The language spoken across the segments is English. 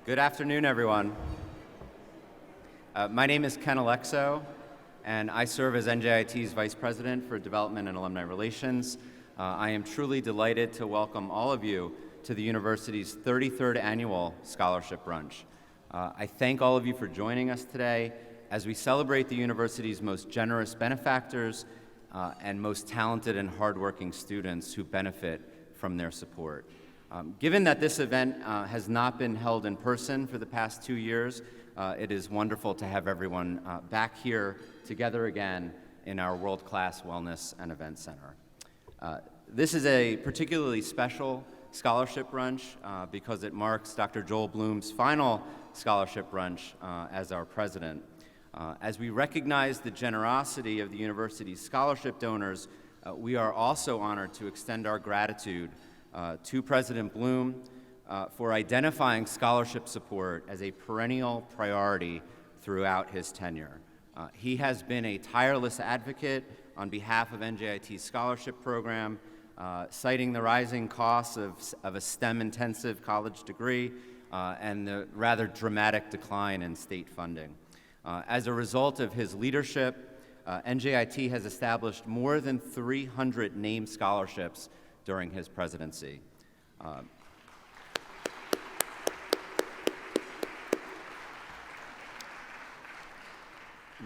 Good afternoon, everyone. My name is Ken Alexo, and I serve as NJIT's Vice President for Development and Alumni Relations. I am truly delighted to welcome all of you to the university's 33rd Annual Scholarship Brunch. I thank all of you for joining us today as we celebrate the university's most generous benefactors and most talented and hardworking students who benefit from their support. Given that this event has not been held in person for the past 2 years, it is wonderful to have everyone back here together again in our world-class Wellness and Event Center. This is a particularly special scholarship brunch because it marks Dr. Joel Bloom's final scholarship brunch as our president. As we recognize the generosity of the university's scholarship donors, we are also honored to extend our gratitude to President Bloom for identifying scholarship support as a perennial priority throughout his tenure. He has been a tireless advocate on behalf of NJIT's scholarship program, citing the rising costs of a STEM-intensive college degree and the rather dramatic decline in state funding. As a result of his leadership, NJIT has established more than 300 named scholarships during his presidency.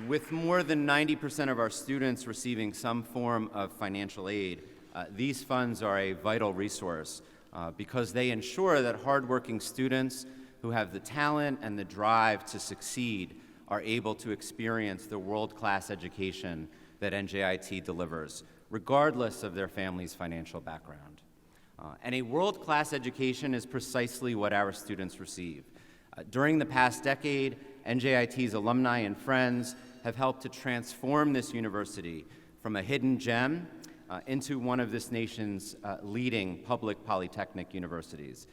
With more than 90% of our students receiving some form of financial aid, these funds are a vital resource because they ensure that hardworking students who have the talent and the drive to succeed are able to experience the world-class education that NJIT delivers, regardless of their family's financial background. And a world-class education is precisely what our students receive. During the past decade, NJIT's alumni and friends have helped to transform this university from a hidden gem into one of this nation's leading public polytechnic universities.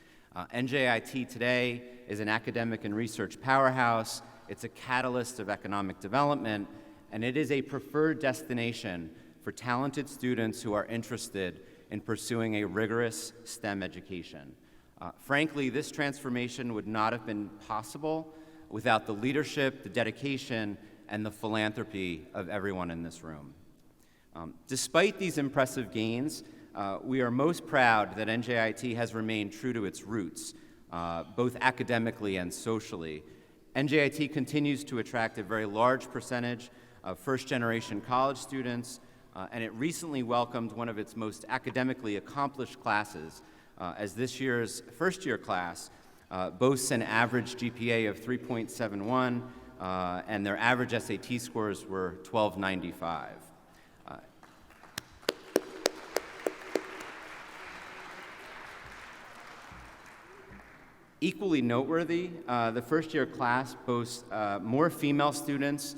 NJIT today is an academic and research powerhouse. It's a catalyst of economic development, and it is a preferred destination for talented students who are interested in pursuing a rigorous STEM education. Frankly, this transformation would not have been possible without the leadership, the dedication, and the philanthropy of everyone in this room. Despite these impressive gains, we are most proud that NJIT has remained true to its roots, both academically and socially. NJIT continues to attract a very large percentage of first-generation college students, and it recently welcomed one of its most academically accomplished classes, as this year's first-year class boasts an average GPA of 3.71, and their average SAT scores were 1295. Equally noteworthy, the first-year class boasts more female students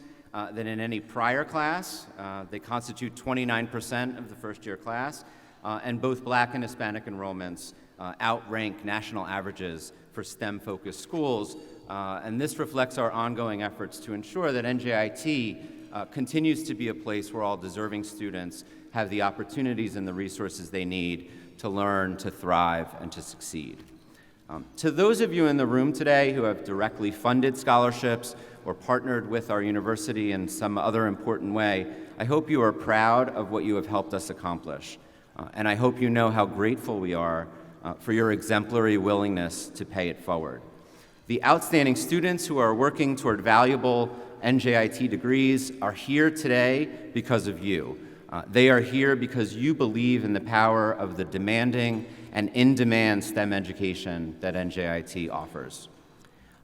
than in any prior class. They constitute 29% of the first-year class, and both Black and Hispanic enrollments outrank national averages for STEM-focused schools, and this reflects our ongoing efforts to ensure that NJIT continues to be a place where all deserving students have the opportunities and the resources they need to learn, to thrive, and to succeed. To those of you in the room today who have directly funded scholarships or partnered with our university in some other important way, I hope you are proud of what you have helped us accomplish. And I hope you know how grateful we are for your exemplary willingness to pay it forward. The outstanding students who are working toward valuable NJIT degrees are here today because of you. They are here because you believe in the power of the demanding and in-demand STEM education that NJIT offers.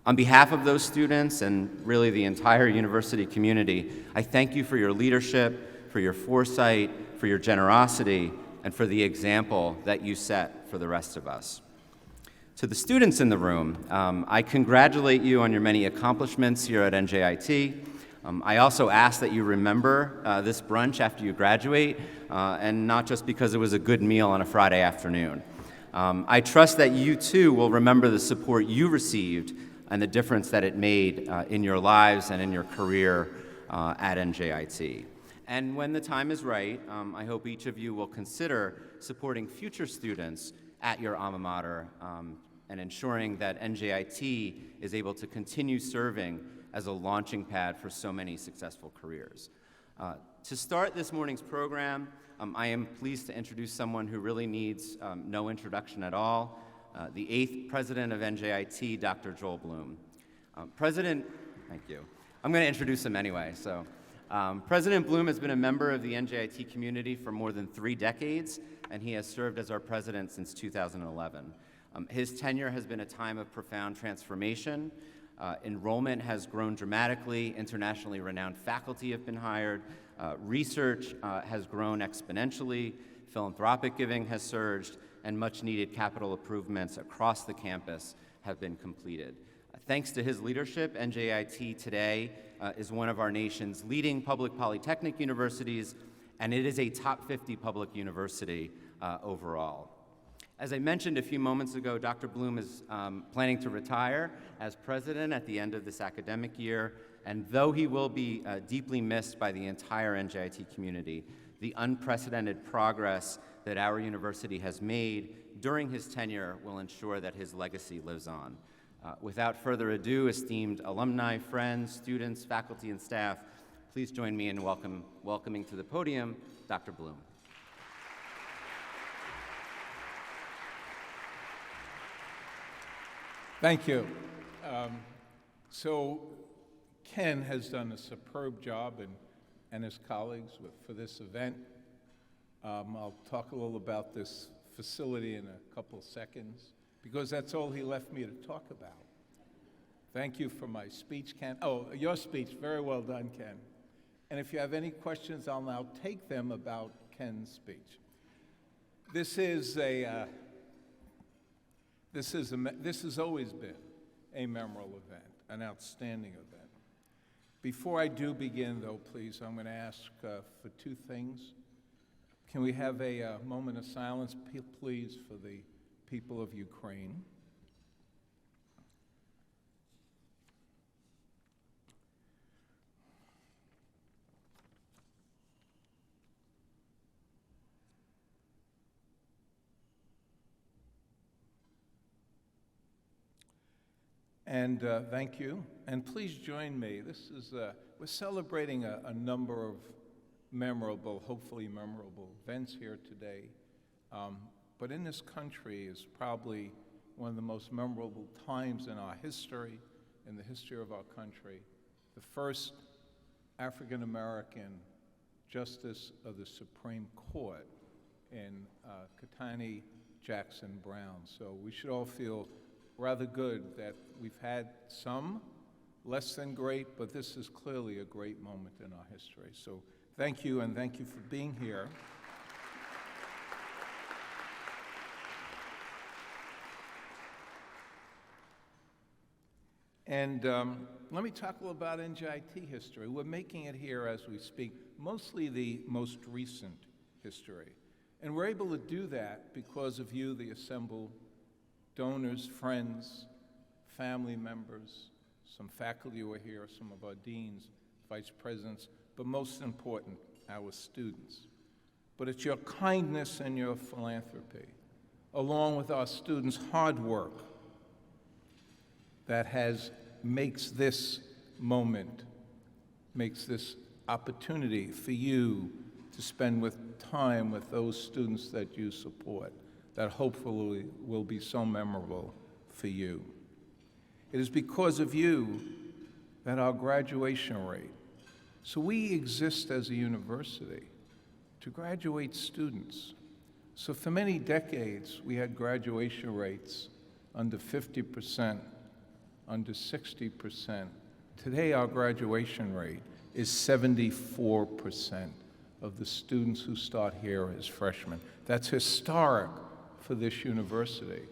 On behalf of those students and really the entire university community, I thank you for your leadership, for your foresight, for your generosity, and for the example that you set for the rest of us. To the students in the room, I congratulate you on your many accomplishments here at NJIT. I also ask that you remember this brunch after you graduate, and not just because it was a good meal on a Friday afternoon. I trust that you too will remember the support you received and the difference that it made in your lives and in your career at NJIT. And when the time is right, I hope each of you will consider supporting future students at your alma mater and ensuring that NJIT is able to continue serving as a launching pad for so many successful careers. To start this morning's program, I am pleased to introduce someone who really needs no introduction at all, the 8th president of NJIT, Dr. Joel Bloom. Thank you. I'm going to introduce him anyway. President Bloom has been a member of the NJIT community for more than 3 decades, and he has served as our president since 2011. His tenure has been a time of profound transformation. Enrollment has grown dramatically, internationally renowned faculty have been hired, research has grown exponentially, philanthropic giving has surged, and much needed capital improvements across the campus have been completed. Thanks to his leadership, NJIT today is one of our nation's leading public polytechnic universities, and it is a top 50 public university overall. As I mentioned a few moments ago, Dr. Bloom is planning to retire as president at the end of this academic year, and though he will be deeply missed by the entire NJIT community, the unprecedented progress that our university has made during his tenure will ensure that his legacy lives on. Without further ado, esteemed alumni, friends, students, faculty, and staff, please join me in welcoming to the podium Dr. Bloom. Thank you. So Ken has done a superb job and his colleagues for this event. I'll talk a little about this facility in a couple seconds because that's all he left me to talk about. Thank you for my speech, Ken. Oh, your speech, very well done, Ken. And if you have any questions, I'll now take them about Ken's speech. This has always been a memorable event, an outstanding event. Before I do begin, though, please, I'm going to ask for 2 things. Can we have a moment of silence, please, for the people of Ukraine? And thank you. And please join me. We're celebrating a number of memorable, hopefully memorable events here today. But in this country is probably one of the most memorable times in our history, in the history of our country. The first African-American Justice of the Supreme Court in Ketanji Jackson Brown. So we should all feel rather good that we've had some less than great, but this is clearly a great moment in our history. So thank you, and thank you for being here. And let me talk a little about NJIT history. We're making it here as we speak, mostly the most recent history. And we're able to do that because of you, the assembled donors, friends, family members, some faculty who are here, some of our deans, vice presidents, but most important, our students. But it's your kindness and your philanthropy, along with our students' hard work, that makes this moment, makes this opportunity for you to spend time with those students that you support, that hopefully will be so memorable for you. It is because of you that our graduation rate, so we exist as a university to graduate students. So for many decades, we had graduation rates under 50%, under 60%. Today, our graduation rate is 74% of the students who start here as freshmen. That's historic for this university.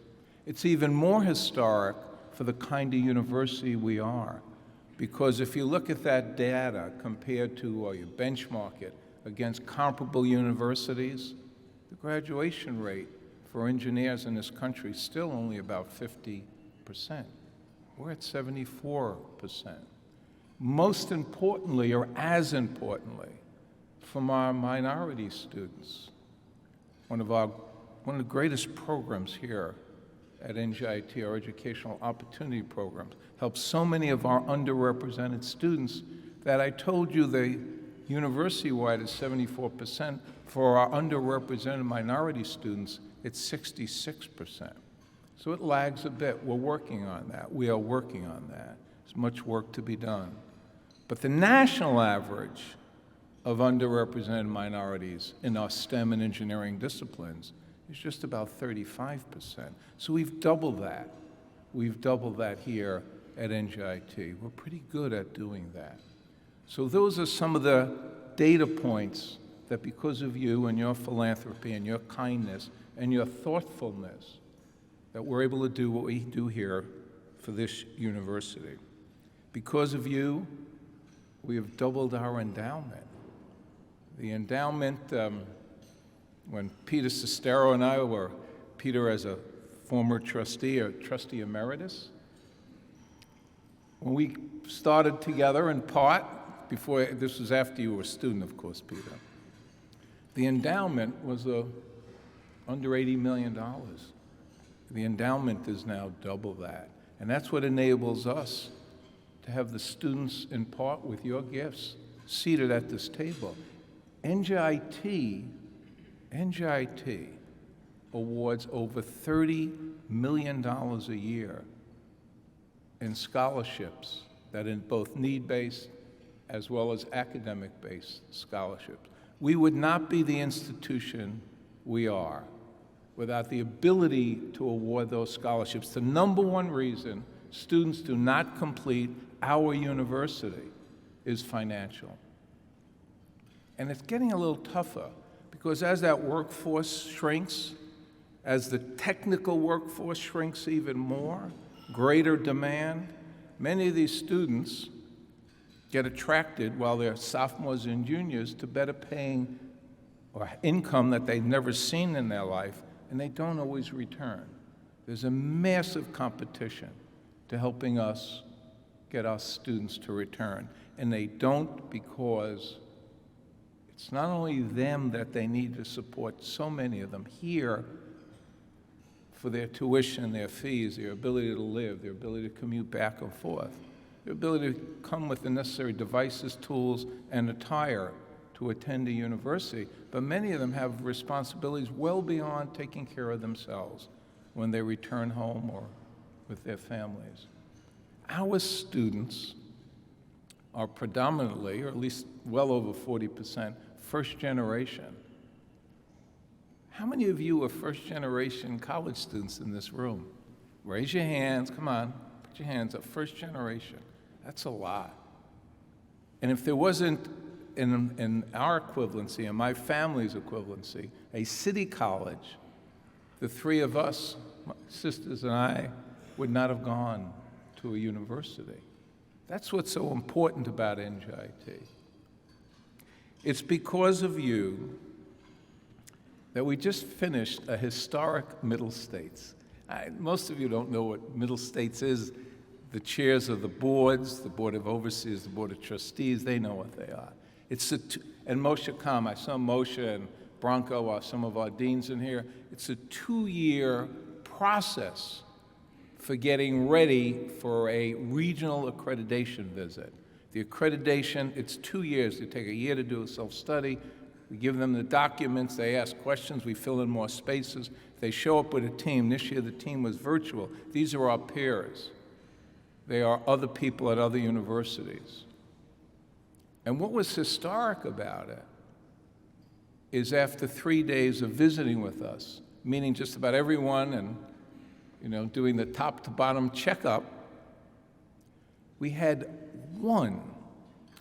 It's even more historic for the kind of university we are, because if you look at that data compared to, or you benchmark it against comparable universities, the graduation rate for engineers in this country is still only about 50%. We're at 74%. Most importantly, or as importantly, from our minority students, one of our one of the greatest programs here at NJIT, our Educational Opportunity Programs, helps so many of our underrepresented students that I told you the university-wide is 74%. For our underrepresented minority students, it's 66%. So it lags a bit. We're working on that. We are working on that. There's much work to be done. But the national average of underrepresented minorities in our STEM and engineering disciplines is just about 35%. So we've doubled that. We've doubled that here at NJIT. We're pretty good at doing that. So those are some of the data points that because of you and your philanthropy and your kindness and your thoughtfulness that we're able to do what we do here for this university. Because of you, we have doubled our endowment. The endowment, when Peter Sestero and I were, Peter as a former trustee, or trustee emeritus, when we started together in part, before, this was after you were a student, of course, Peter, the endowment was under $80 million. The endowment is now double that. And that's what enables us to have the students, in part with your gifts, seated at this table. NJIT awards over $30 million a year in scholarships that in both need-based as well as academic-based scholarships. We would not be the institution we are without the ability to award those scholarships. The number one reason students do not complete our university is financial. And it's getting a little tougher because as that workforce shrinks, as the technical workforce shrinks even more, greater demand, many of these students get attracted while they're sophomores and juniors to better paying or income that they've never seen in their life, and they don't always return. There's a massive competition to helping us get our students to return, and they don't because it's not only them that they need to support, so many of them here for their tuition, their fees, their ability to live, their ability to commute back and forth, their ability to come with the necessary devices, tools, and attire to attend a university. But many of them have responsibilities well beyond taking care of themselves when they return home or with their families. Our students are predominantly, or at least well over 40%, first generation. How many of you are first generation college students in this room? Raise your hands, come on, put your hands up, first generation. That's a lot. And if there wasn't in our equivalency, in my family's equivalency, a city college, the three of us, my sisters and I, would not have gone to a university. That's what's so important about NJIT. It's because of you that we just finished a historic Middle States. Most of you don't know what Middle States is. The chairs of the boards, the Board of Overseers, the Board of Trustees, they know what they are. And Moshe Kam, I saw Moshe and Bronco, some of our deans in here. It's a 2-year process for getting ready for a regional accreditation visit. The accreditation, it's 2 years. They take a year to do a self-study. We give them the documents. They ask questions. We fill in more spaces. They show up with a team. This year, the team was virtual. These are our peers. They are other people at other universities. And what was historic about it is after 3 days of visiting with us, meeting just about everyone and doing the top to bottom checkup, we had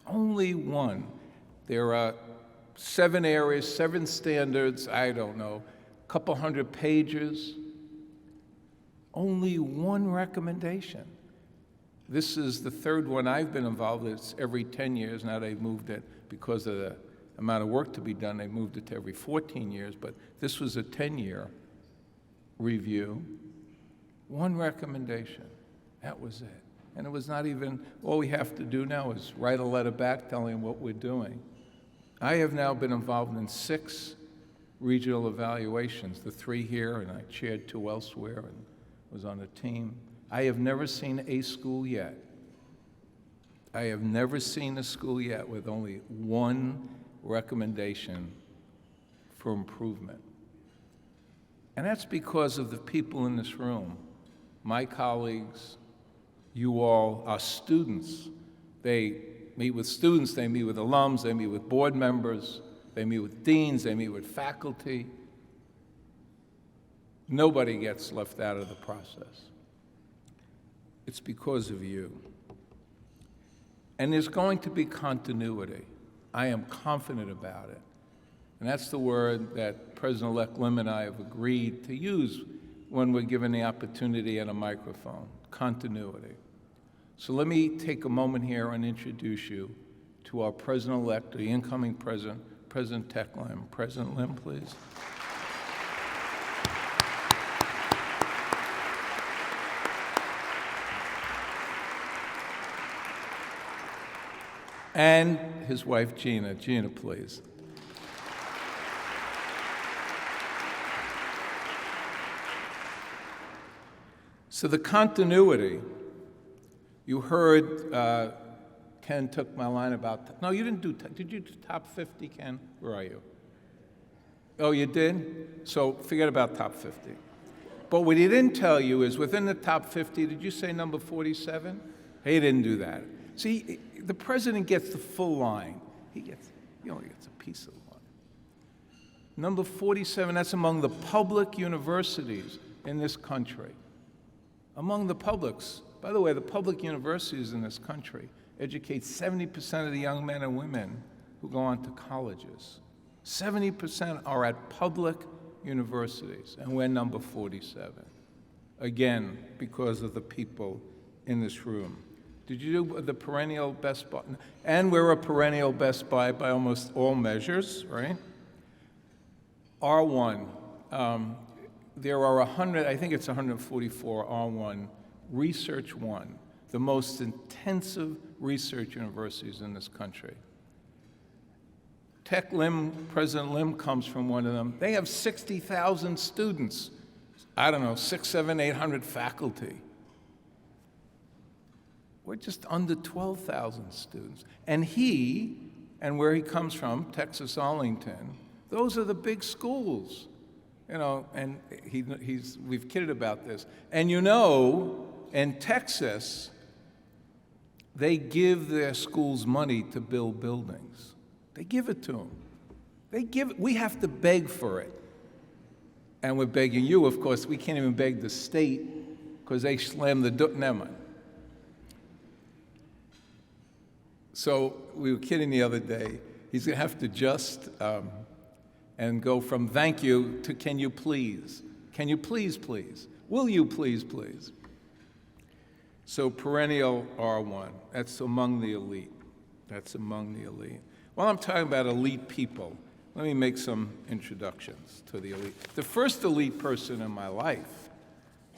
only one. There are 7 areas, 7 standards, I don't know, a couple hundred pages, only one recommendation. This is the 3rd one I've been involved in. It's every 10 years. Now they've moved it because of the amount of work to be done. They moved it to every 14 years, but this was a 10-year review. One recommendation. That was it. And it was not even, all we have to do now is write a letter back telling what we're doing. I have now been involved in 6 regional evaluations, the 3 here, and I chaired 2 elsewhere and was on a team. I have never seen a school yet. I have never seen a school yet with only 1 recommendation for improvement. And that's because of the people in this room, my colleagues, you all, our students. They meet with students, they meet with alums, they meet with board members, they meet with deans, they meet with faculty. Nobody gets left out of the process. It's because of you. And there's going to be continuity. I am confident about it. And that's the word that President-elect Lim and I have agreed to use when we're given the opportunity at a microphone, continuity. So let me take a moment here and introduce you to our President-elect, the incoming President, President Tech Lim. President Lim, please. And his wife, Gina. Gina, please. So the continuity, you heard Ken took my line about, no, you didn't do, did you do top 50, Ken? Where are you? Oh, you did? So forget about top 50. But what he didn't tell you is within the top 50, did you say number 47? He didn't do that. See, the president gets the full line. He only gets a piece of the line. Number 47, that's among the public universities in this country. Among the publics. By the way, the public universities in this country educate 70% of the young men and women who go on to colleges. 70% are at public universities, and we're number 47. Again, because of the people in this room. Did you do the perennial best buy? And we're a perennial best buy by almost all measures, right? R1, there are 100, I think it's 144 R1, Research 1, the most intensive research universities in this country. Tech Lim, President Lim comes from one of them. They have 60,000 students. I don't know, 600, 700, 800 faculty. We're just under 12,000 students. And he, and where he comes from, Texas Arlington, those are the big schools. You know, and we've kidded about this. And you know, in Texas, they give their schools money to build buildings. They give it to them. We have to beg for it. And we're begging you, of course. We can't even beg the state because they slam the door. Never mind. So we were kidding the other day. He's going to have to just and go from thank you to can you please? Can you please, please? Will you please, please? So perennial R1, that's among the elite. That's among the elite. While I'm talking about elite people, let me make some introductions to the elite. The first elite person in my life,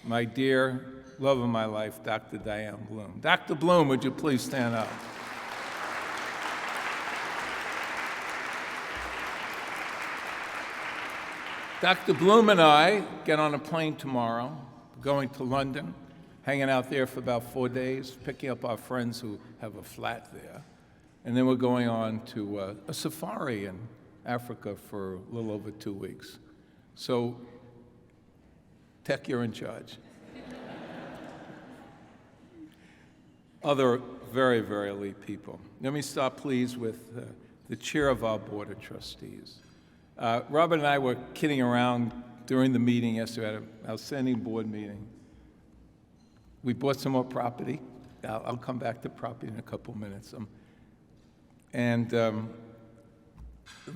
my dear love of my life, Dr. Diane Bloom. Dr. Bloom, would you please stand up? Dr. Bloom and I get on a plane tomorrow, going to London, hanging out there for about 4 days, picking up our friends who have a flat there. And then we're going on to a safari in Africa for a little over 2 weeks. So, Tech, you're in charge. Other very, very elite people. Let me start, please, with the chair of our Board of Trustees. Robert and I were kidding around during the meeting yesterday, at an outstanding board meeting. We bought some more property. I'll come back to property in a couple minutes. The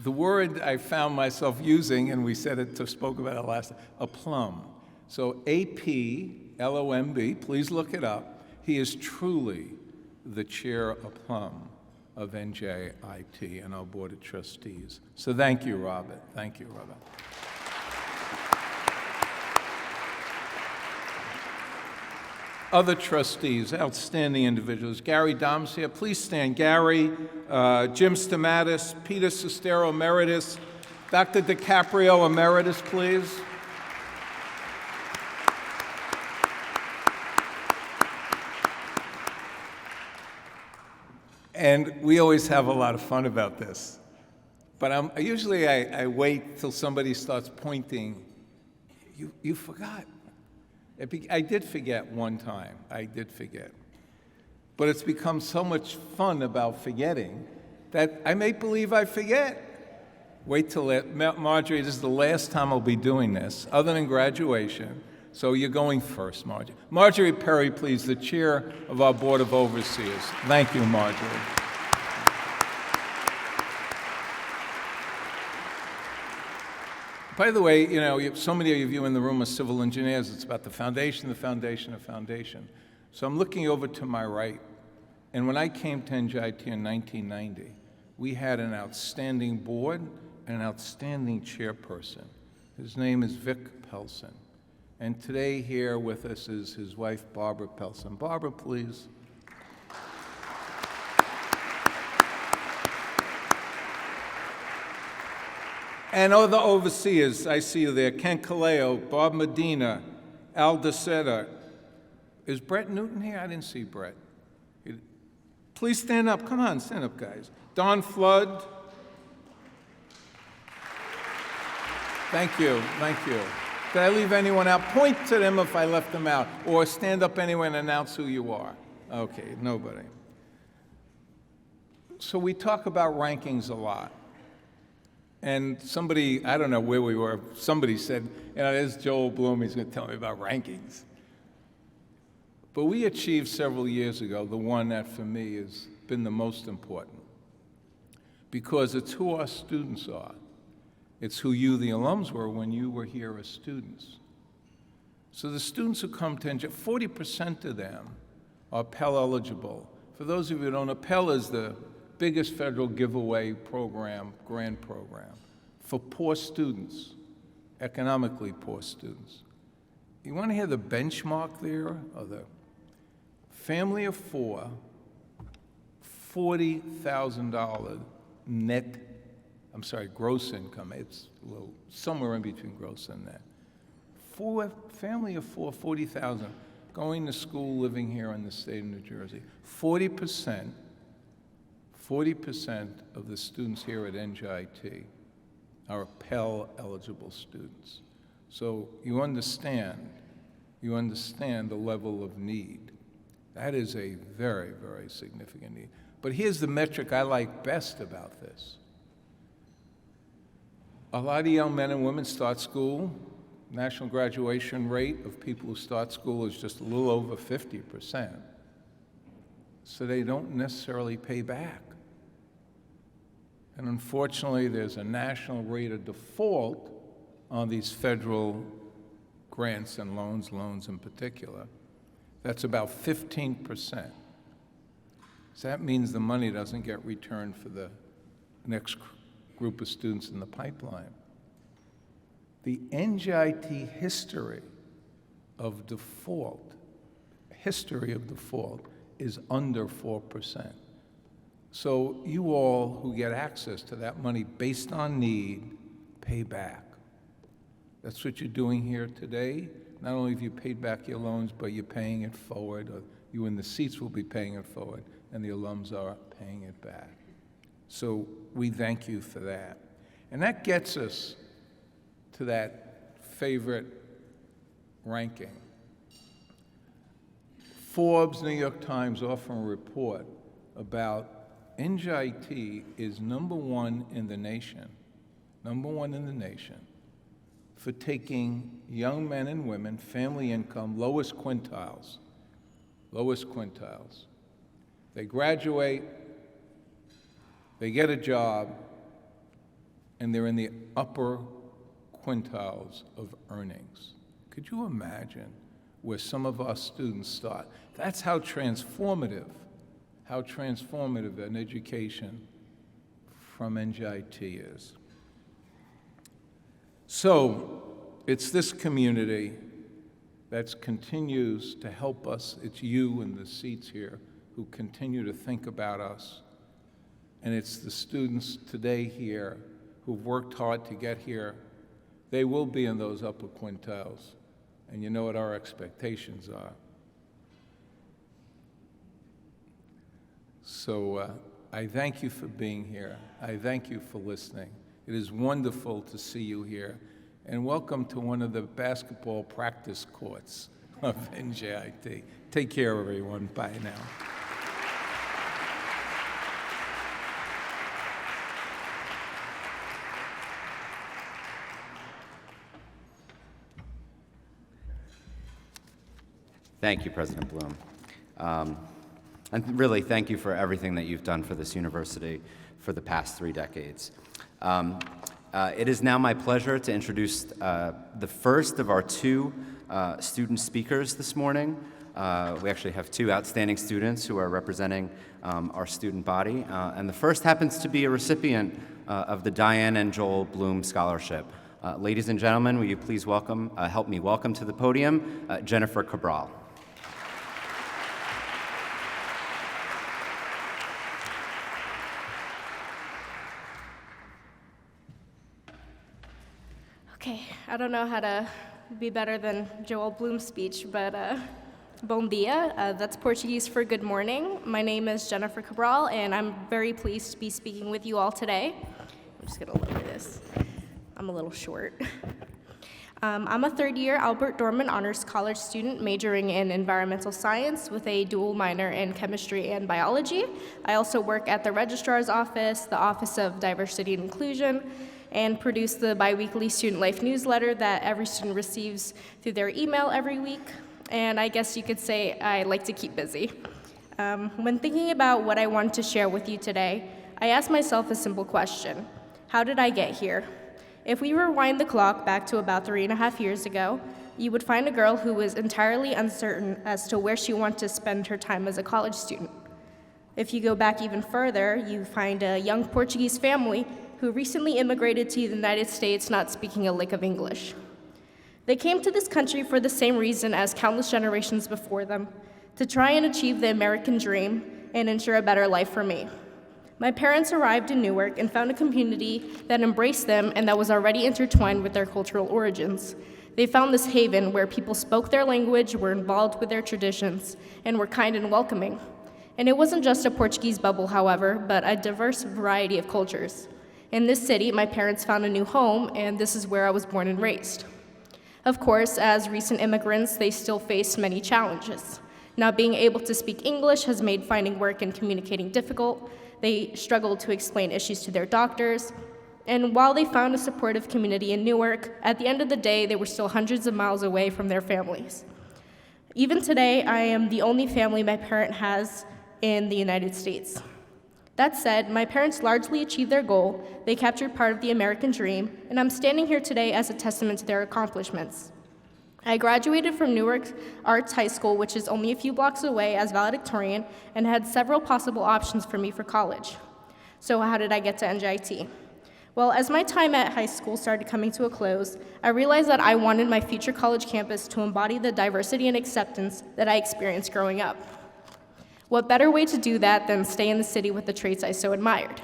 word I found myself using, and we spoke about it last time, aplomb. So A-P-L-O-M-B, please look it up. He is truly the chair aplomb of NJIT and our Board of Trustees. So thank you, Robert. Thank you, Robert. Other trustees, outstanding individuals. Gary Dom's here. Please stand. Gary, Jim Stamatis, Peter Sestero Emeritus, Dr. DiCaprio, Emeritus, please. And we always have a lot of fun about this. But I wait till somebody starts pointing. You forgot. I did forget one time. I did forget. But it's become so much fun about forgetting that I make believe I forget. Wait till Marjorie, this is the last time I'll be doing this, other than graduation. So you're going first, Marjorie. Marjorie Perry, please, the chair of our Board of Overseers. Thank you, Marjorie. By the way, so many of you in the room are civil engineers. It's about the foundation, the foundation, the foundation. So I'm looking over to my right, and when I came to NJIT in 1990, we had an outstanding board and an outstanding chairperson. His name is Vic Pelson. And today here with us is his wife, Barbara Pelson. Barbara, please. And other overseers, I see you there. Ken Kaleo, Bob Medina, Al DeSeta. Is Brett Newton here? I didn't see Brett. Please stand up. Come on, stand up, guys. Don Flood. Thank you, thank you. Did I leave anyone out? Point to them if I left them out, or stand up anyway and announce who you are. Okay, nobody. So we talk about rankings a lot. And somebody, I don't know where we were, somebody said, there's Joel Bloom, he's going to tell me about rankings. But we achieved several years ago the one that for me has been the most important, because it's who our students are. It's who you, the alums, were when you were here as students. So the students who come to NJ, 40% of them are Pell eligible. For those of you who don't know, Pell is the biggest federal giveaway program, grant program, for poor students, economically poor students. You want to hear the benchmark there? Or the family of four, $40,000 net, gross income. It's a little, somewhere in between gross and net. Family of four, 40,000, going to school, living here in the state of New Jersey. 40% of the students here at NJIT are Pell eligible students. So you understand the level of need. That is a very, very significant need. But here's the metric I like best about this. A lot of young men and women start school. National graduation rate of people who start school is just a little over 50%. So they don't necessarily pay back. And unfortunately, there's a national rate of default on these federal grants and loans in particular. That's about 15%. So that means the money doesn't get returned for the next group of students in the pipeline. The NJIT history of default is under 4%. So you all who get access to that money based on need, pay back. That's what you're doing here today. Not only have you paid back your loans, but you're paying it forward, or you in the seats will be paying it forward, and the alums are paying it back. So we thank you for that. And that gets us to that favorite ranking. Forbes, New York Times often report about NJIT is number one in the nation for taking young men and women, family income, lowest quintiles. They graduate, they get a job, and they're in the upper quintiles of earnings. Could you imagine where some of our students start? That's how transformative an education from NJIT is. So it's this community that continues to help us. It's you in the seats here who continue to think about us. And it's the students today here who've worked hard to get here, they will be in those upper quintiles. And you know what our expectations are. So I thank you for being here. I thank you for listening. It is wonderful to see you here. And welcome to one of the basketball practice courts of NJIT. Take care, everyone. Bye now. Thank you, President Bloom. And really, thank you for everything that you've done for this university for the past 3 decades. It is now my pleasure to introduce the first of our 2 student speakers this morning. We actually have 2 outstanding students who are representing our student body. And the first happens to be a recipient of the Diane and Joel Bloom Scholarship. Ladies and gentlemen, will you please help me welcome to the podium Jennifer Cabral. Okay, I don't know how to be better than Joel Bloom's speech, but bom dia, that's Portuguese for good morning. My name is Jennifer Cabral, and I'm very pleased to be speaking with you all today. I'm just gonna lower this. I'm a little short. I'm a 3rd-year Albert Dorman Honors College student majoring in environmental science with a dual minor in chemistry and biology. I also work at the Registrar's Office, the Office of Diversity and Inclusion, and produce the biweekly Student Life newsletter that every student receives through their email every week. And I guess you could say I like to keep busy. When thinking about what I wanted to share with you today, I asked myself a simple question. How did I get here? If we rewind the clock back to about 3.5 years ago, you would find a girl who was entirely uncertain as to where she wanted to spend her time as a college student. If you go back even further, you find a young Portuguese family who recently immigrated to the United States not speaking a lick of English. They came to this country for the same reason as countless generations before them, to try and achieve the American dream and ensure a better life for me. My parents arrived in Newark and found a community that embraced them and that was already intertwined with their cultural origins. They found this haven where people spoke their language, were involved with their traditions, and were kind and welcoming. And it wasn't just a Portuguese bubble, however, but a diverse variety of cultures. In this city, my parents found a new home, and this is where I was born and raised. Of course, as recent immigrants, they still face many challenges. Not being able to speak English has made finding work and communicating difficult. They struggled to explain issues to their doctors. And while they found a supportive community in Newark, at the end of the day, they were still hundreds of miles away from their families. Even today, I am the only family my parent has in the United States. That said, my parents largely achieved their goal. They captured part of the American dream, and I'm standing here today as a testament to their accomplishments. I graduated from Newark Arts High School, which is only a few blocks away, as valedictorian, and had several possible options for me for college. So how did I get to NJIT? Well, as my time at high school started coming to a close, I realized that I wanted my future college campus to embody the diversity and acceptance that I experienced growing up. What better way to do that than stay in the city with the traits I so admired?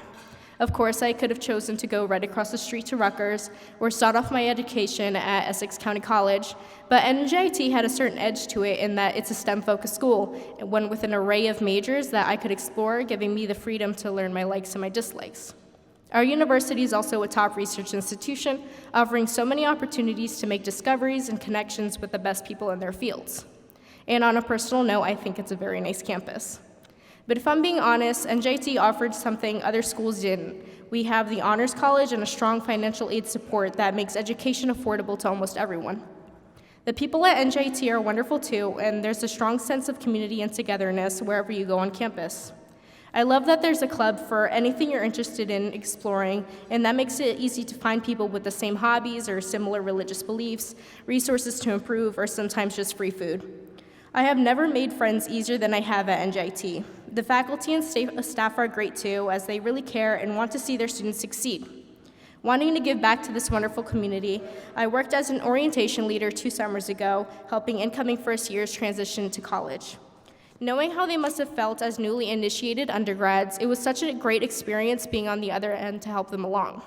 Of course, I could have chosen to go right across the street to Rutgers or start off my education at Essex County College, but NJIT had a certain edge to it in that it's a STEM-focused school, one with an array of majors that I could explore, giving me the freedom to learn my likes and my dislikes. Our university is also a top research institution, offering so many opportunities to make discoveries and connections with the best people in their fields. And on a personal note, I think it's a very nice campus. But if I'm being honest, NJIT offered something other schools didn't. We have the Honors College and a strong financial aid support that makes education affordable to almost everyone. The people at NJIT are wonderful too, and there's a strong sense of community and togetherness wherever you go on campus. I love that there's a club for anything you're interested in exploring, and that makes it easy to find people with the same hobbies or similar religious beliefs, resources to improve, or sometimes just free food. I have never made friends easier than I have at NJIT. The faculty and staff are great too, as they really care and want to see their students succeed. Wanting to give back to this wonderful community, I worked as an orientation leader 2 summers ago, helping incoming first years transition to college. Knowing how they must have felt as newly initiated undergrads, it was such a great experience being on the other end to help them along.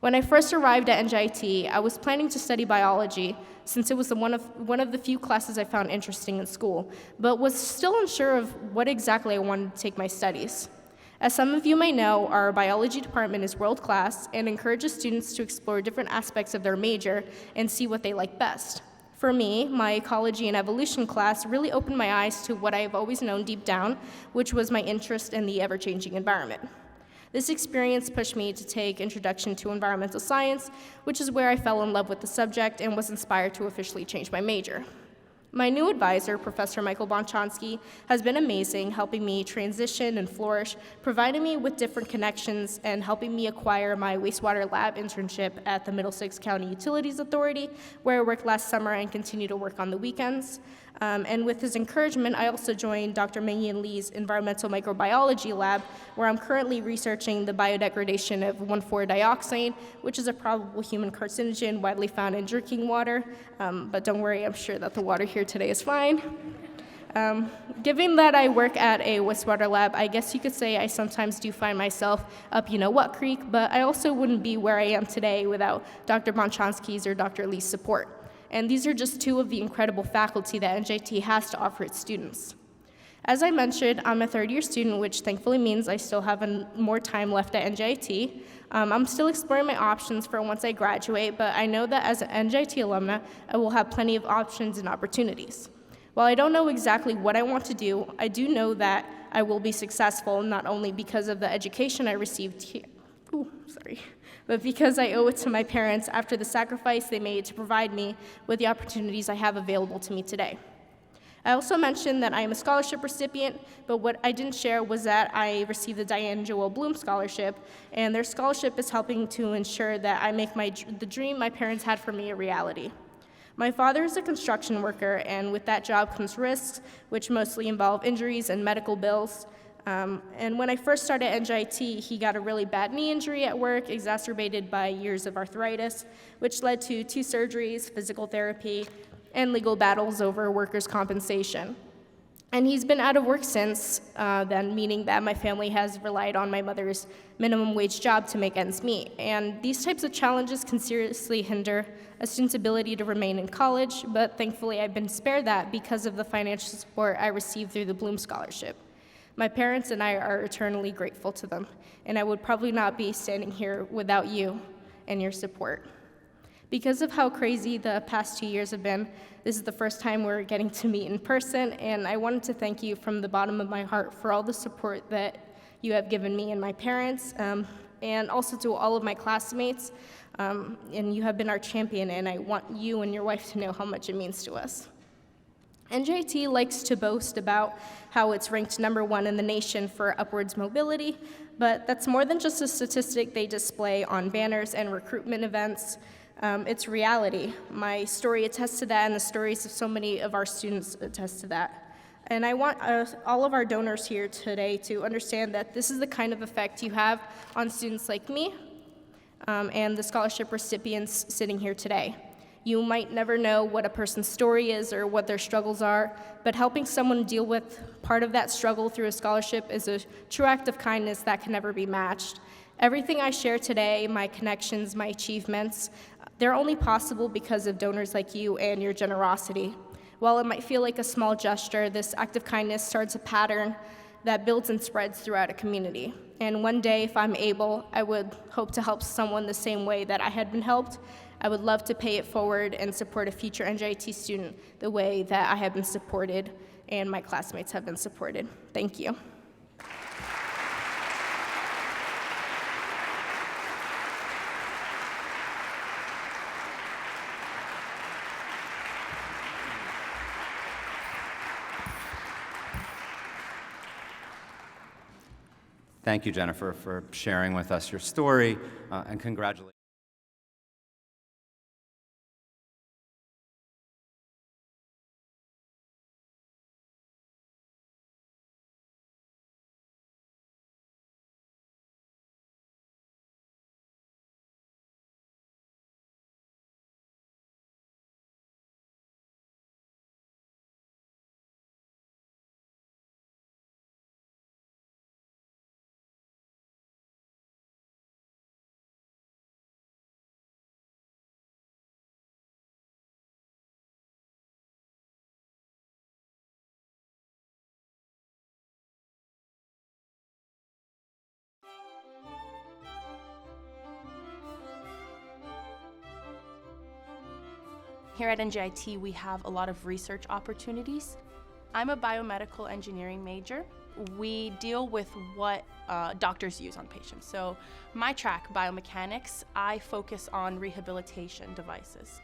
When I first arrived at NJIT, I was planning to study biology since it was one of the few classes I found interesting in school, but was still unsure of what exactly I wanted to take my studies. As some of you may know, our biology department is world-class and encourages students to explore different aspects of their major and see what they like best. For me, my ecology and evolution class really opened my eyes to what I have always known deep down, which was my interest in the ever-changing environment. This experience pushed me to take Introduction to Environmental Science, which is where I fell in love with the subject and was inspired to officially change my major. My new advisor, Professor Michael Bonchonsky, has been amazing, helping me transition and flourish, providing me with different connections, and helping me acquire my wastewater lab internship at the Middlesex County Utilities Authority, where I worked last summer and continue to work on the weekends. And with his encouragement, I also joined Dr. Mingyan Lee's Environmental Microbiology Lab, where I'm currently researching the biodegradation of 1,4-dioxane, which is a probable human carcinogen widely found in drinking water. But don't worry, I'm sure that the water here today is fine. Given that I work at a wastewater lab, I guess you could say I sometimes do find myself up you-know-what creek, but I also wouldn't be where I am today without Dr. Bonchonsky's or Dr. Lee's support. And these are just two of the incredible faculty that NJIT has to offer its students. As I mentioned, I'm a third-year student, which thankfully means I still have more time left at NJIT. I'm still exploring my options for once I graduate, but I know that as an NJIT alumna, I will have plenty of options and opportunities. While I don't know exactly what I want to do, I do know that I will be successful, not only because of the education I received here, but because I owe it to my parents after the sacrifice they made to provide me with the opportunities I have available to me today. I also mentioned that I am a scholarship recipient, but what I didn't share was that I received the Diane Joel Bloom Scholarship, and their scholarship is helping to ensure that I make the dream my parents had for me a reality. My father is a construction worker, and with that job comes risks, which mostly involve injuries and medical bills. And when I first started at NJIT, he got a really bad knee injury at work, exacerbated by years of arthritis, which led to 2 surgeries, physical therapy, and legal battles over workers' compensation. And he's been out of work since then, meaning that my family has relied on my mother's minimum wage job to make ends meet. And these types of challenges can seriously hinder a student's ability to remain in college, but thankfully I've been spared that because of the financial support I received through the Bloom Scholarship. My parents and I are eternally grateful to them, and I would probably not be standing here without you and your support. Because of how crazy the past 2 years have been, this is the first time we're getting to meet in person, and I wanted to thank you from the bottom of my heart for all the support that you have given me and my parents, and also to all of my classmates, and you have been our champion, and I want you and your wife to know how much it means to us. NJIT likes to boast about how it's ranked #1 in the nation for upwards mobility, but that's more than just a statistic they display on banners and recruitment events. It's reality. My story attests to that, and the stories of so many of our students attest to that. And I want all of our donors here today to understand that this is the kind of effect you have on students like me and the scholarship recipients sitting here today. You might never know what a person's story is or what their struggles are, but helping someone deal with part of that struggle through a scholarship is a true act of kindness that can never be matched. Everything I share today, my connections, my achievements, they're only possible because of donors like you and your generosity. While it might feel like a small gesture, this act of kindness starts a pattern that builds and spreads throughout a community. And one day, if I'm able, I would hope to help someone the same way that I had been helped. I would love to pay it forward and support a future NJIT student the way that I have been supported and my classmates have been supported. Thank you. Thank you, Jennifer, for sharing with us your story, and congratulations. Here at NJIT, we have a lot of research opportunities. I'm a biomedical engineering major. We deal with what doctors use on patients. So my track, biomechanics, I focus on rehabilitation devices.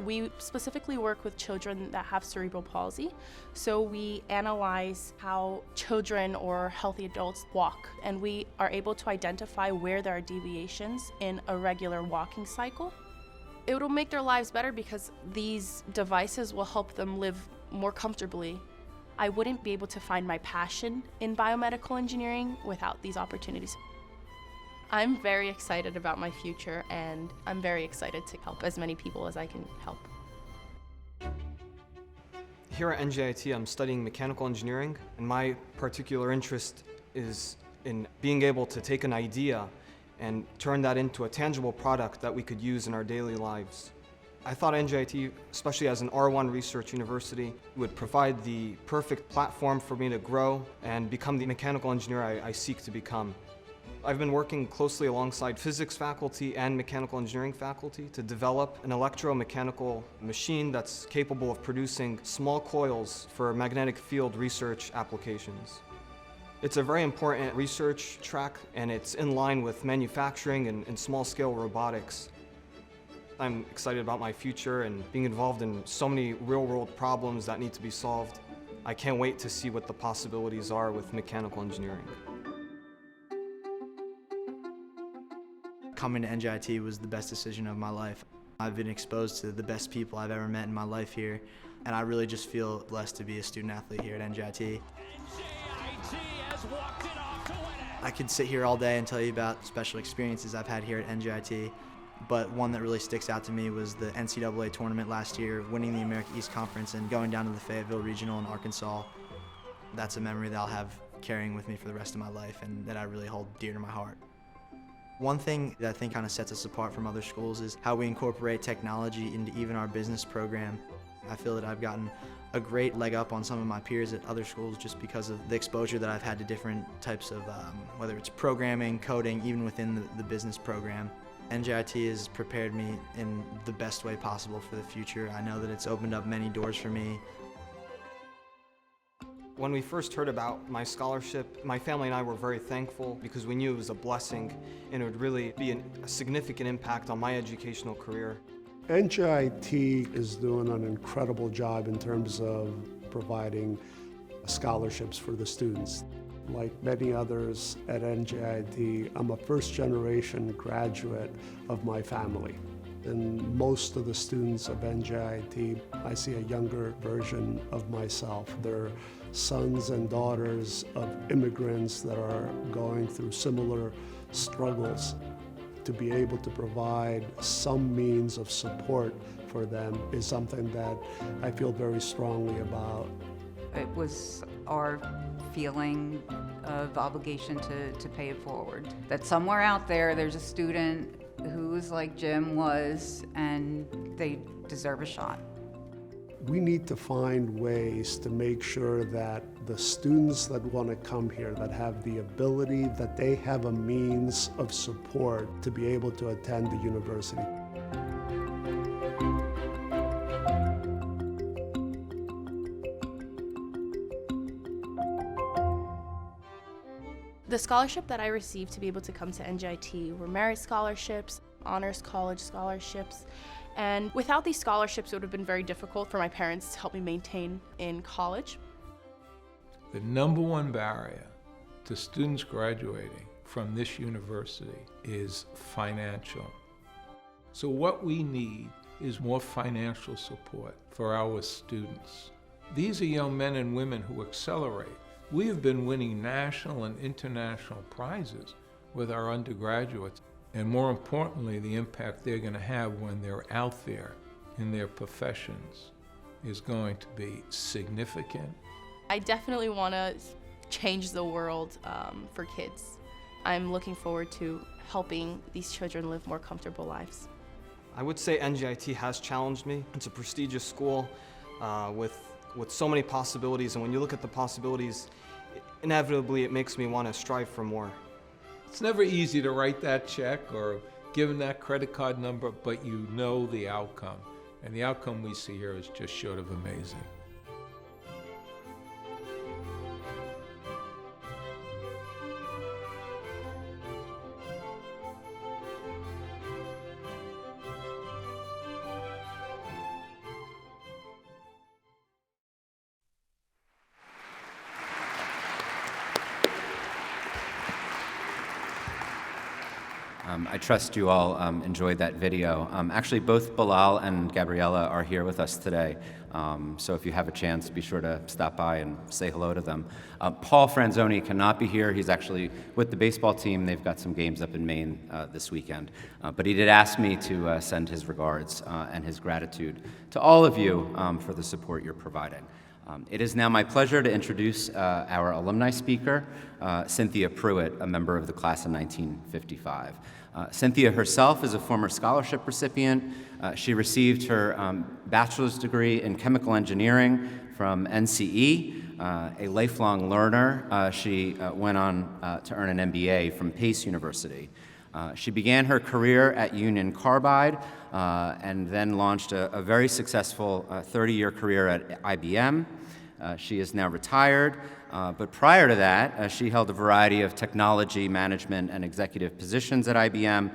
We specifically work with children that have cerebral palsy. So we analyze how children or healthy adults walk, and we are able to identify where there are deviations in a regular walking cycle. It will make their lives better because these devices will help them live more comfortably. I wouldn't be able to find my passion in biomedical engineering without these opportunities. I'm very excited about my future, and I'm very excited to help as many people as I can help. Here at NJIT, I'm studying mechanical engineering, and my particular interest is in being able to take an idea and turn that into a tangible product that we could use in our daily lives. I thought NJIT, especially as an R1 research university, would provide the perfect platform for me to grow and become the mechanical engineer I seek to become. I've been working closely alongside physics faculty and mechanical engineering faculty to develop an electromechanical machine that's capable of producing small coils for magnetic field research applications. It's a very important research track, and it's in line with manufacturing and small-scale robotics. I'm excited about my future and being involved in so many real-world problems that need to be solved. I can't wait to see what the possibilities are with mechanical engineering. Coming to NJIT was the best decision of my life. I've been exposed to the best people I've ever met in my life here, and I really just feel blessed to be a student athlete here at NJIT. Has walked it off to win it. I could sit here all day and tell you about special experiences I've had here at NJIT, but one that really sticks out to me was the NCAA tournament last year, winning the America East Conference and going down to the Fayetteville Regional in Arkansas. That's a memory that I'll have carrying with me for the rest of my life and that I really hold dear to my heart. One thing that I think kind of sets us apart from other schools is how we incorporate technology into even our business program. I feel that I've gotten a great leg up on some of my peers at other schools just because of the exposure that I've had to different types of, whether it's programming, coding, even within the business program. NJIT has prepared me in the best way possible for the future. I know that it's opened up many doors for me. When we first heard about my scholarship, my family and I were very thankful because we knew it was a blessing and it would really be a significant impact on my educational career. NJIT is doing an incredible job in terms of providing scholarships for the students. Like many others at NJIT, I'm a first-generation graduate of my family. In most of the students of NJIT, I see a younger version of myself. They're sons and daughters of immigrants that are going through similar struggles. To be able to provide some means of support for them is something that I feel very strongly about. It was our feeling of obligation to pay it forward. That somewhere out there, there's a student who's like Jim was, and they deserve a shot. We need to find ways to make sure that the students that want to come here, that have the ability, that they have a means of support to be able to attend the university. The scholarship that I received to be able to come to NJIT were merit scholarships, honors college scholarships, and without these scholarships it would have been very difficult for my parents to help me maintain in college. The number one barrier to students graduating from this university is financial. So what we need is more financial support for our students. These are young men and women who accelerate. We have been winning national and international prizes with our undergraduates, and more importantly, the impact they're going to have when they're out there in their professions is going to be significant. I definitely want to change the world for kids. I'm looking forward to helping these children live more comfortable lives. I would say NJIT has challenged me. It's a prestigious school with so many possibilities, and when you look at the possibilities, inevitably it makes me want to strive for more. It's never easy to write that check or give them that credit card number, but you know the outcome. And the outcome we see here is just short of amazing. I trust you all enjoyed that video. Actually, both Bilal and Gabriella are here with us today, so if you have a chance, be sure to stop by and say hello to them. Paul Franzoni cannot be here. He's actually with the baseball team. They've got some games up in Maine this weekend. But he did ask me to send his regards and his gratitude to all of you for the support you're providing. It is now my pleasure to introduce our alumni speaker, Cynthia Pruitt, a member of the class of 1955. Cynthia herself is a former scholarship recipient. She received her bachelor's degree in chemical engineering from NCE. A lifelong learner, she went on to earn an MBA from Pace University. She began her career at Union Carbide and then launched a very successful 30-year career at IBM. She is now retired, but prior to that, she held a variety of technology, management, and executive positions at IBM,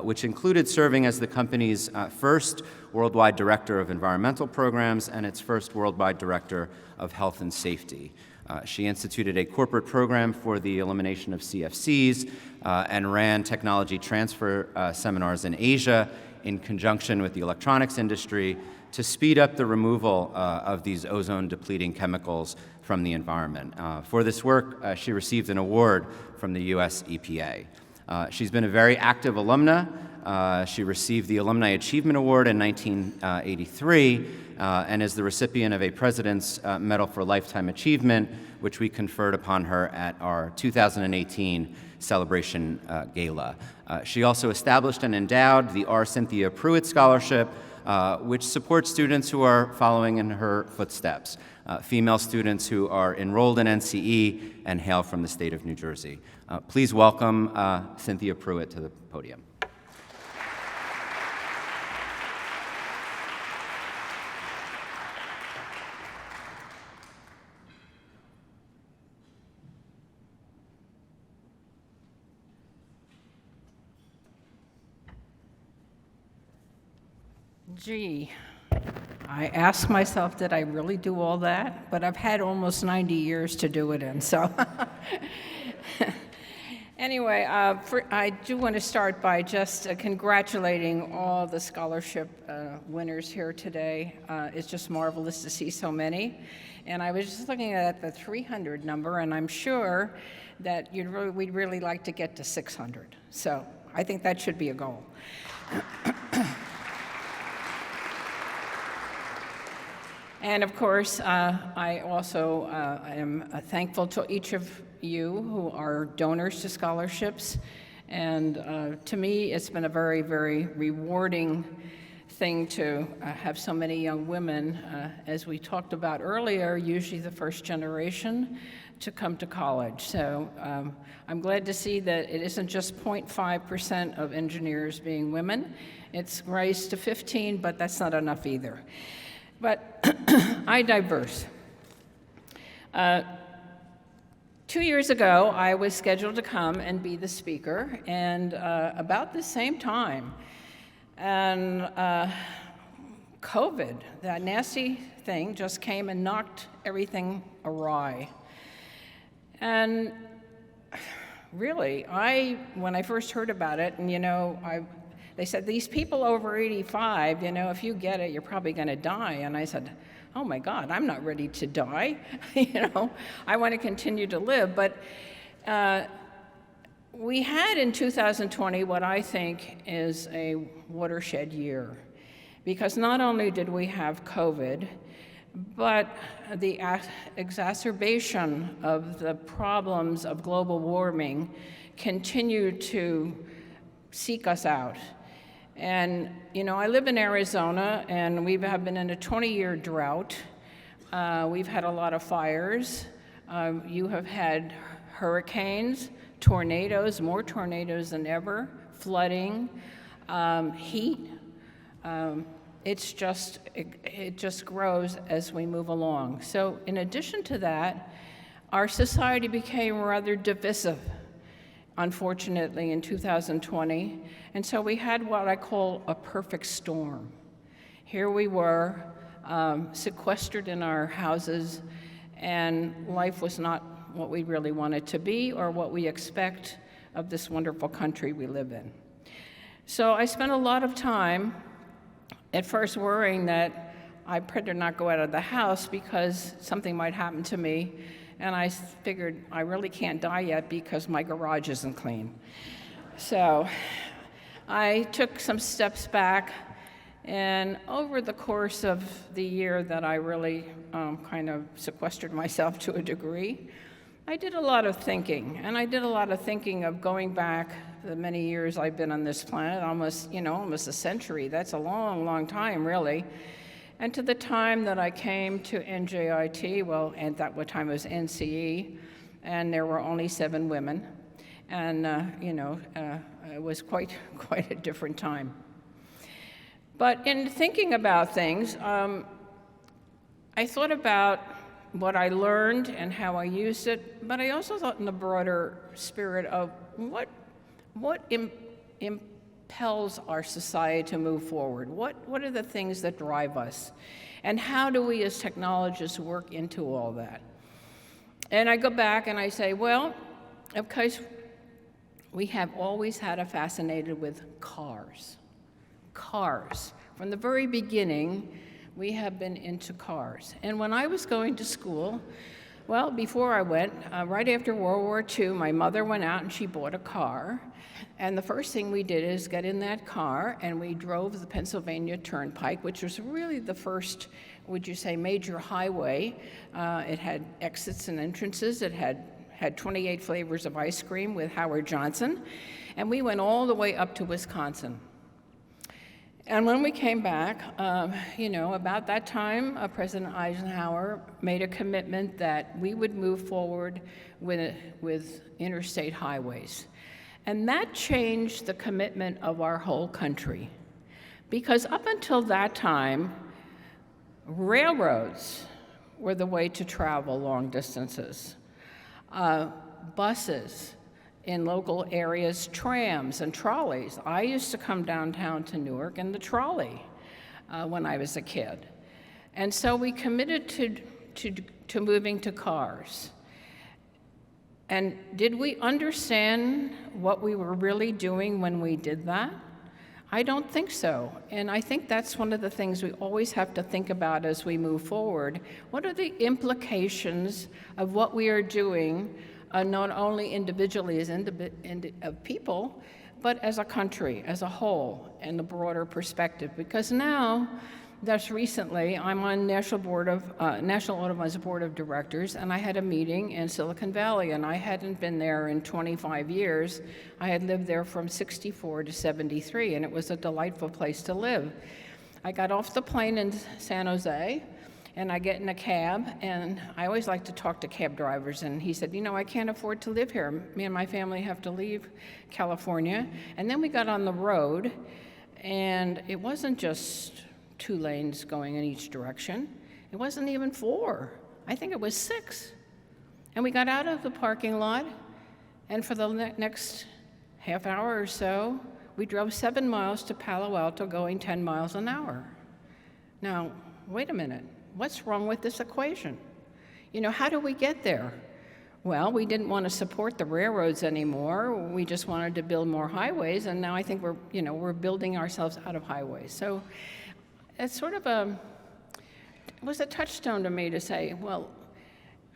which included serving as the company's first worldwide director of environmental programs and its first worldwide director of health and safety. She instituted a corporate program for the elimination of CFCs and ran technology transfer seminars in Asia in conjunction with the electronics industry to speed up the removal of these ozone-depleting chemicals from the environment. For this work, she received an award from the US EPA. She's been a very active alumna. She received the Alumni Achievement Award in 1983 and is the recipient of a President's Medal for Lifetime Achievement, which we conferred upon her at our 2018 Celebration Gala. She also established and endowed the R. Cynthia Pruitt Scholarship, which supports students who are following in her footsteps, female students who are enrolled in NCE and hail from the state of New Jersey. Please welcome Cynthia Pruitt to the podium. Gee, I ask myself, did I really do all that? But I've had almost 90 years to do it in, so. Anyway, I do want to start by just congratulating all the scholarship winners here today. It's just marvelous to see so many. And I was just looking at the 300 number, and I'm sure that we'd really like to get to 600. So I think that should be a goal. And of course, I also am thankful to each of you who are donors to scholarships. And to me, it's been a very, very rewarding thing to have so many young women, as we talked about earlier, usually the first generation, to come to college. So I'm glad to see that it isn't just 0.5% of engineers being women. It's raised to 15, but that's not enough either. But I digress. 2 years ago, I was scheduled to come and be the speaker, and about the same time, and COVID, that nasty thing, just came and knocked everything awry. And really, when I first heard about it, and they said, these people over 85, if you get it, you're probably going to die. And I said, oh my God, I'm not ready to die. I want to continue to live. But we had in 2020 what I think is a watershed year. Because not only did we have COVID, but the exacerbation of the problems of global warming continued to seek us out. And, I live in Arizona, and we have been in a 20-year drought. We've had a lot of fires. You have had hurricanes, tornadoes, more tornadoes than ever, flooding, heat, it just grows as we move along. So in addition to that, our society became rather divisive, unfortunately, in 2020. And so we had what I call a perfect storm. Here we were, sequestered in our houses, and life was not what we really wanted to be or what we expect of this wonderful country we live in. So I spent a lot of time at first worrying that I better not go out of the house because something might happen to me. And I figured I really can't die yet because my garage isn't clean. So I took some steps back, and over the course of the year that I really kind of sequestered myself to a degree, I did a lot of thinking. And I did a lot of thinking of going back the many years I've been on this planet, almost a century. That's a long, long time, really. And to the time that I came to NJIT, well, at that time it was NCE, and there were only 7 women. And, it was quite a different time. But in thinking about things, I thought about what I learned and how I used it, but I also thought in the broader spirit of what impels our society to move forward? What are the things that drive us? And how do we as technologists work into all that? And I go back and I say, well, because we have always had a fascination with cars. Cars. From the very beginning, we have been into cars. And when I was going to school, well, before I went, right after World War II, my mother went out and she bought a car. And the first thing we did is get in that car and we drove the Pennsylvania Turnpike, which was really the first, would you say, major highway. It had exits and entrances. It had 28 flavors of ice cream with Howard Johnson. And we went all the way up to Wisconsin. And when we came back, about that time, President Eisenhower made a commitment that we would move forward with interstate highways. And that changed the commitment of our whole country. Because up until that time, railroads were the way to travel long distances. Buses in local areas, trams and trolleys. I used to come downtown to Newark in the trolley when I was a kid. And so we committed to moving to cars. And did we understand what we were really doing when we did that? I don't think so. And I think that's one of the things we always have to think about as we move forward. What are the implications of what we are doing, not only individually as people, but as a country, as a whole, and the broader perspective? Because now, just recently, I'm on National Automotive's Board of Directors, and I had a meeting in Silicon Valley, and I hadn't been there in 25 years. I had lived there from 64 to 73, and it was a delightful place to live. I got off the plane in San Jose, and I get in a cab, and I always like to talk to cab drivers, and he said, I can't afford to live here. Me and my family have to leave California. And then we got on the road, and it wasn't just 2 lanes going in each direction. It wasn't even 4. I think it was 6. And we got out of the parking lot, and for the next half hour or so, we drove 7 miles to Palo Alto going 10 miles an hour. Now, wait a minute. What's wrong with this equation? How do we get there? Well, we didn't want to support the railroads anymore. We just wanted to build more highways, and now I think we're building ourselves out of highways. So it's sort of it was a touchstone to me to say, well,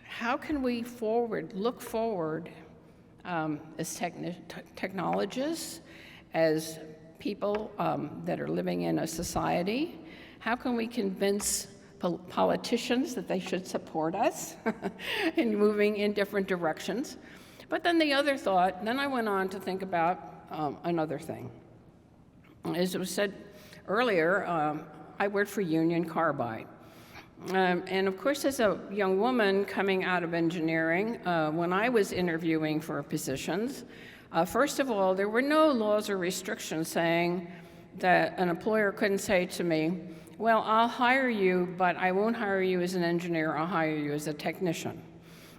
how can we look forward as technologists, as people that are living in a society? How can we convince politicians that they should support us in moving in different directions? But then then I went on to think about another thing. As it was said earlier, I worked for Union Carbide. And of course, as a young woman coming out of engineering, when I was interviewing for positions, first of all, there were no laws or restrictions saying that an employer couldn't say to me, well, I'll hire you, but I won't hire you as an engineer, I'll hire you as a technician.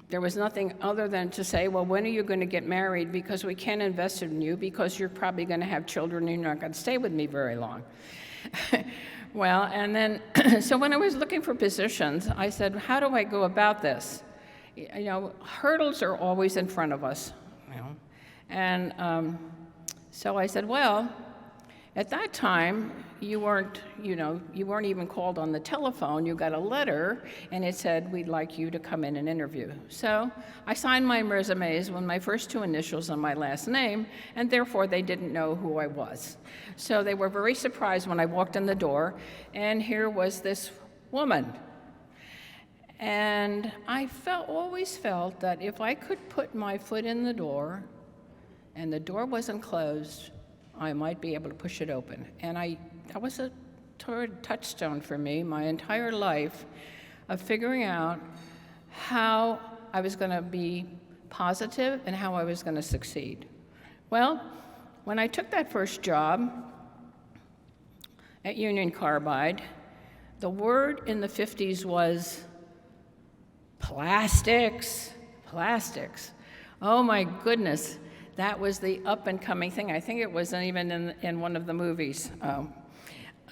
There was nothing other than to say, well, when are you going to get married? Because we can't invest in you because you're probably going to have children and you're not going to stay with me very long. Well, and then, so when I was looking for positions, I said, how do I go about this? You know, hurdles are always in front of us, you know. And so I said, well, at that time, you weren't even called on the telephone. You got a letter, and it said, we'd like you to come in and interview. So I signed my resumes with my first two initials on my last name, and therefore they didn't know who I was. So they were very surprised when I walked in the door, and here was this woman. And I always felt that if I could put my foot in the door, and the door wasn't closed, I might be able to push it open. And that was a touchstone for me my entire life of figuring out how I was going to be positive and how I was going to succeed. Well, when I took that first job at Union Carbide, the word in the 50s was plastics. Oh my goodness. That was the up-and-coming thing. I think it wasn't even in one of the movies.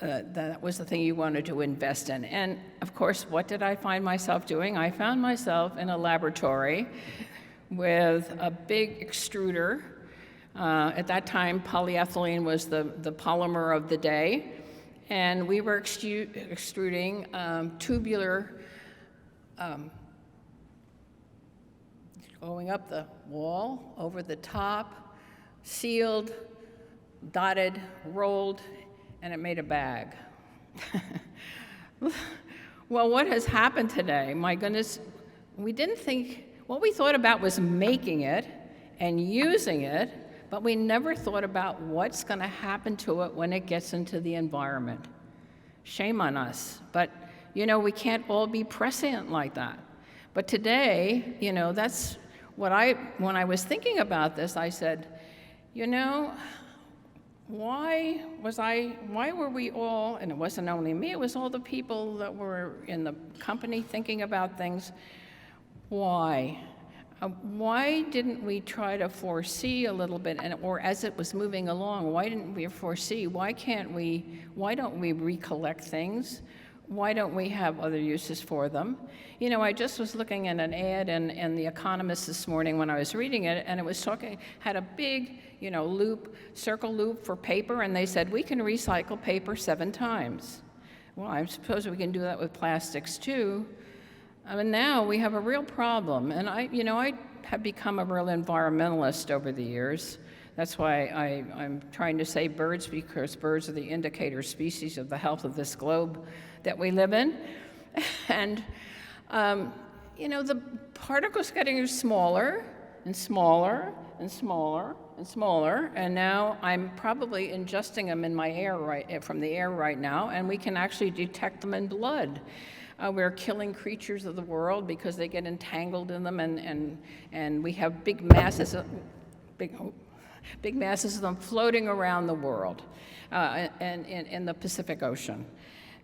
That was the thing you wanted to invest in. And, of course, what did I find myself doing? I found myself in a laboratory with a big extruder. At that time, polyethylene was the polymer of the day. And we were extruding tubular going up the wall, over the top, sealed, dotted, rolled, and it made a bag. Well, what has happened today? My goodness, what we thought about was making it and using it, but we never thought about what's going to happen to it when it gets into the environment. Shame on us. But, you know, we can't all be prescient like that. But today, you know, that's when I was thinking about this, I said, you know, why were we all, and it wasn't only me, it was all the people that were in the company thinking about things, why? Why didn't we try to foresee a little bit, or as it was moving along, why didn't we foresee? Why don't we recollect things? Why don't we have other uses for them? You know, I just was looking at an ad in The Economist this morning when I was reading it, and it was had a big, you know, circle loop for paper, and they said, we can recycle paper 7 times. Well, I suppose we can do that with plastics too. I mean, now we have a real problem, and I have become a real environmentalist over the years. That's why I'm trying to save birds, because birds are the indicator species of the health of this globe that we live in. And, you know, the particles getting smaller and smaller and smaller and smaller, and now I'm probably ingesting them in my air from the air right now, and we can actually detect them in blood. We're killing creatures of the world because they get entangled in them, and we have big masses of them floating around the world and in the Pacific Ocean.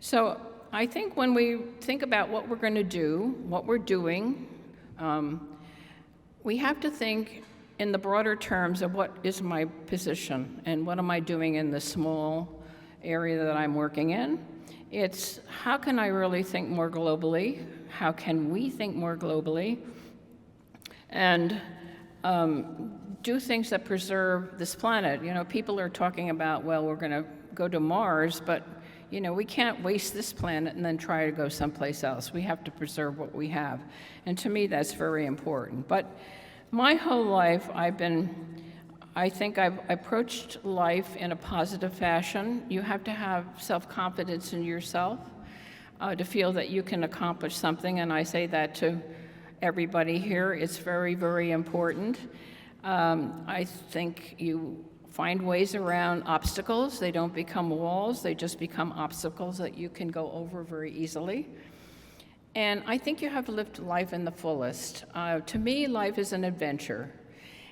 So I think when we think about what we're going to do, what we're doing, we have to think in the broader terms of what is my position and what am I doing in the small area that I'm working in. It's how can I really think more globally? How can we think more globally? And do things that preserve this planet. You know, people are talking about, well, we're going to go to Mars, but, you know, we can't waste this planet and then try to go someplace else. We have to preserve what we have. And to me, that's very important. But my whole life, I think I've approached life in a positive fashion. You have to have self-confidence in yourself to feel that you can accomplish something, and I say that to everybody here. It's very, very important. I think you find ways around obstacles. They don't become walls, they just become obstacles that you can go over very easily. And I think you have lived life in the fullest. To me, life is an adventure.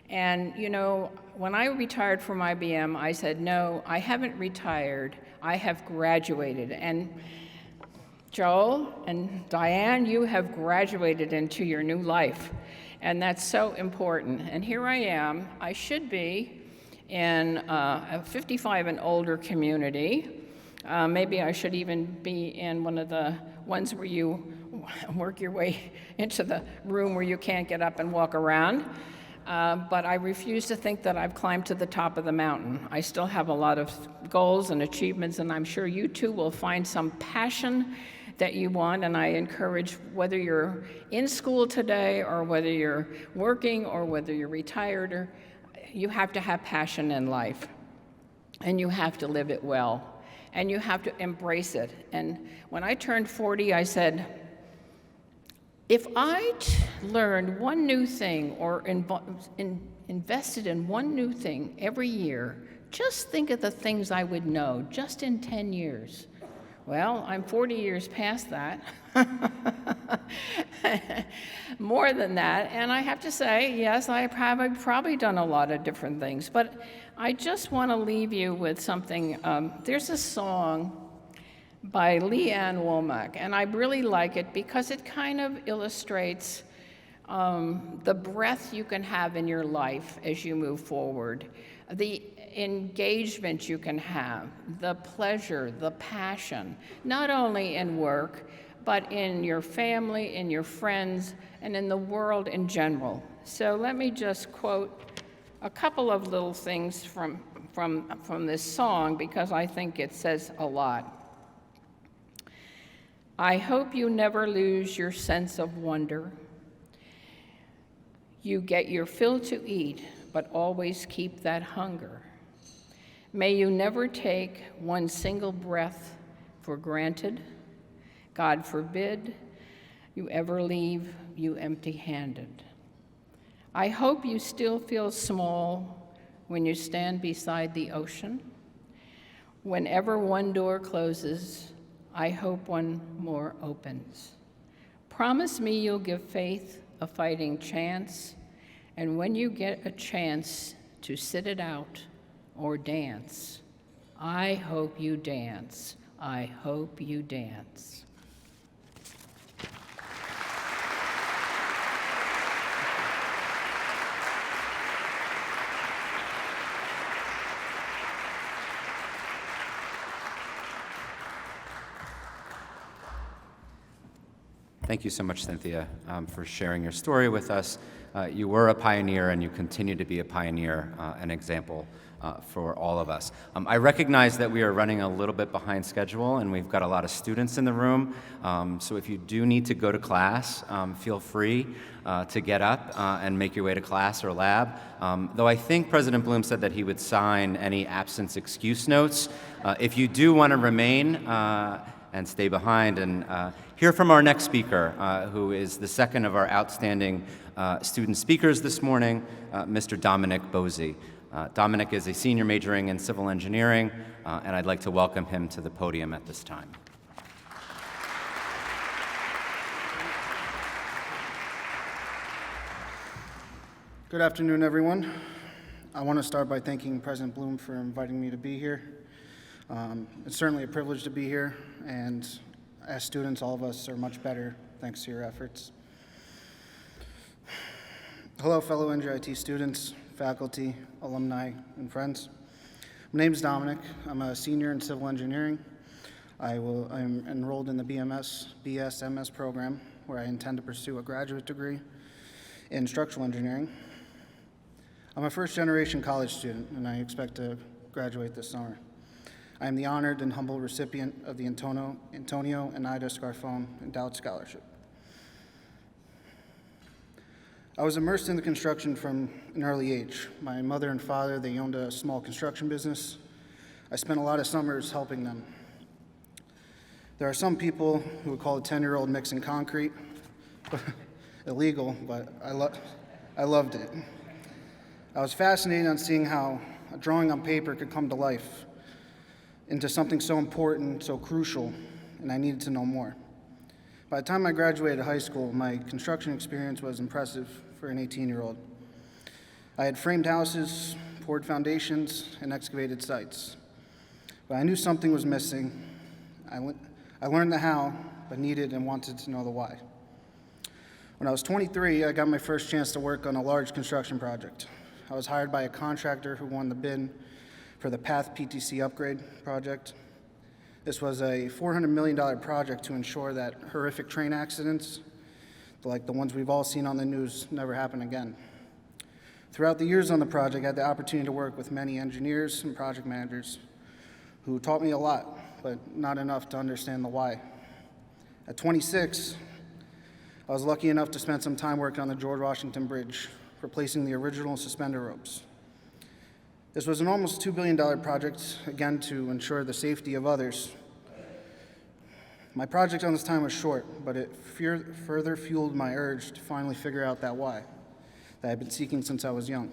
And you know, when I retired from IBM, I said, no, I haven't retired, I have graduated. And Joel and Diane, you have graduated into your new life, and that's so important. And here I am, I should be in a 55 and older community. Maybe I should even be in one of the ones where you work your way into the room where you can't get up and walk around. But I refuse to think that I've climbed to the top of the mountain. I still have a lot of goals and achievements, and I'm sure you too will find some passion that you want, and I encourage, whether you're in school today or whether you're working or whether you're retired, or you have to have passion in life, and you have to live it well, and you have to embrace it. And when I turned 40, I said, if I learned one new thing or invested in one new thing every year, just think of the things I would know just in 10 years. Well, I'm 40 years past that, more than that, and I have to say, yes, I've probably done a lot of different things, but I just want to leave you with something. There's a song by Lee Ann Womack, and I really like it because it kind of illustrates the breadth you can have in your life as you move forward, the engagement you can have, the pleasure, the passion, not only in work, but in your family, in your friends, and in the world in general. So let me just quote a couple of little things from this song, because I think it says a lot. I hope you never lose your sense of wonder. You get your fill to eat, but always keep that hunger. May you never take one single breath for granted. God forbid you ever leave you empty-handed. I hope you still feel small when you stand beside the ocean. Whenever one door closes, I hope one more opens. Promise me you'll give faith a fighting chance, and when you get a chance to sit it out or dance, I hope you dance. I hope you dance. Thank you so much, Cynthia, for sharing your story with us. You were a pioneer, and you continue to be a pioneer, an example for all of us. I recognize that we are running a little bit behind schedule, and we've got a lot of students in the room. So if you do need to go to class, feel free to get up and make your way to class or lab. Though I think President Bloom said that he would sign any absence excuse notes. If you do want to remain and stay behind and hear from our next speaker, who is the second of our outstanding student speakers this morning, Mr. Dominic Bosey. Dominic is a senior majoring in civil engineering, and I'd like to welcome him to the podium at this time. Good afternoon, everyone. I want to start by thanking President Bloom for inviting me to be here. It's certainly a privilege to be here, and as students, all of us are much better thanks to your efforts. Hello, fellow NJIT students, faculty, alumni, and friends. My name is Dominic. I'm a senior in civil engineering. I'm enrolled in the BS/MS program, where I intend to pursue a graduate degree in structural engineering. I'm a first-generation college student, and I expect to graduate this summer. I am the honored and humble recipient of the Antonio and Ida Scarfone Endowed Scholarship. I was immersed in the construction from an early age. My mother and father, they owned a small construction business. I spent a lot of summers helping them. There are some people who would call a 10-year-old mixing concrete illegal, but I loved it. I was fascinated on seeing how a drawing on paper could come to life into something so important, so crucial, and I needed to know more. By the time I graduated high school, my construction experience was impressive for an 18-year-old. I had framed houses, poured foundations, and excavated sites. But I knew something was missing. I learned the how, but needed and wanted to know the why. When I was 23, I got my first chance to work on a large construction project. I was hired by a contractor who won the bid for the Path PTC upgrade project. This was a $400 million project to ensure that horrific train accidents, like the ones we've all seen on the news, never happen again. Throughout the years on the project, I had the opportunity to work with many engineers and project managers who taught me a lot, but not enough to understand the why. At 26, I was lucky enough to spend some time working on the George Washington Bridge, replacing the original suspender ropes. This was an almost $2 billion project, again, to ensure the safety of others. My project on this time was short, but it further fueled my urge to finally figure out that why that I've been seeking since I was young.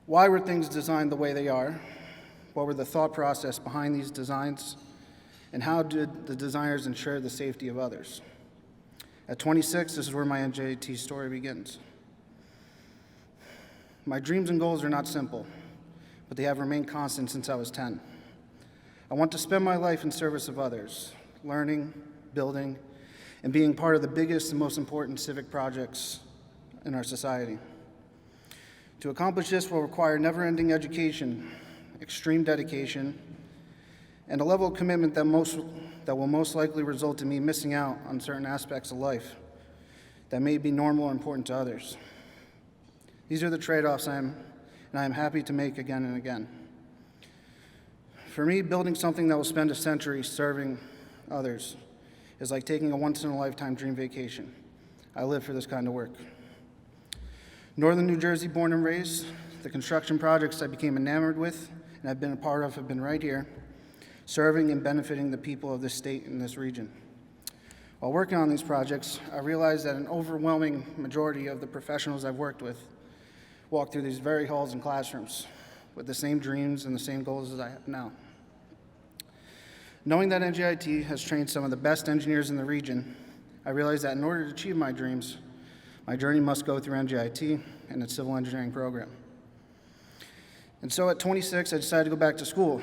Why were things designed the way they are? What were the thought process behind these designs? And how did the designers ensure the safety of others? At 26, this is where my NJIT story begins. My dreams and goals are not simple, but they have remained constant since I was 10. I want to spend my life in service of others, learning, building, and being part of the biggest and most important civic projects in our society. To accomplish this will require never-ending education, extreme dedication, and a level of commitment that will most likely result in me missing out on certain aspects of life that may be normal or important to others. These are the trade-offs I am happy to make again and again. For me, building something that will spend a century serving others is like taking a once-in-a-lifetime dream vacation. I live for this kind of work. Northern New Jersey born and raised, the construction projects I became enamored with and I've been a part of have been right here, serving and benefiting the people of this state and this region. While working on these projects, I realized that an overwhelming majority of the professionals I've worked with walk through these very halls and classrooms with the same dreams and the same goals as I have now. Knowing that NJIT has trained some of the best engineers in the region, I realized that in order to achieve my dreams, my journey must go through NJIT and its civil engineering program. And so at 26, I decided to go back to school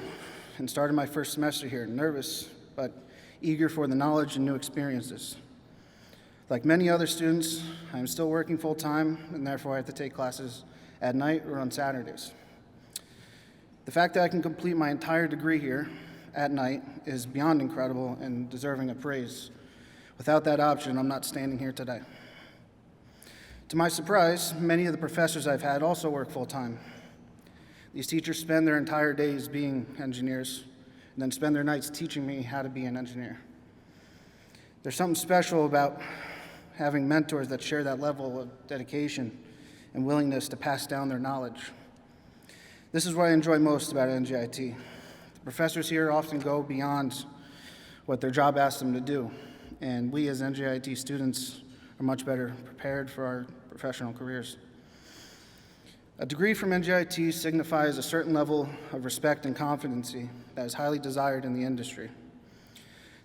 and started my first semester here, nervous, but eager for the knowledge and new experiences. Like many other students, I'm still working full-time, and therefore I have to take classes at night or on Saturdays. The fact that I can complete my entire degree here at night is beyond incredible and deserving of praise. Without that option, I'm not standing here today. To my surprise, many of the professors I've had also work full-time. These teachers spend their entire days being engineers and then spend their nights teaching me how to be an engineer. There's something special about having mentors that share that level of dedication and willingness to pass down their knowledge. This is what I enjoy most about NJIT. The professors here often go beyond what their job asks them to do, and we as NJIT students are much better prepared for our professional careers. A degree from NJIT signifies a certain level of respect and competency that is highly desired in the industry.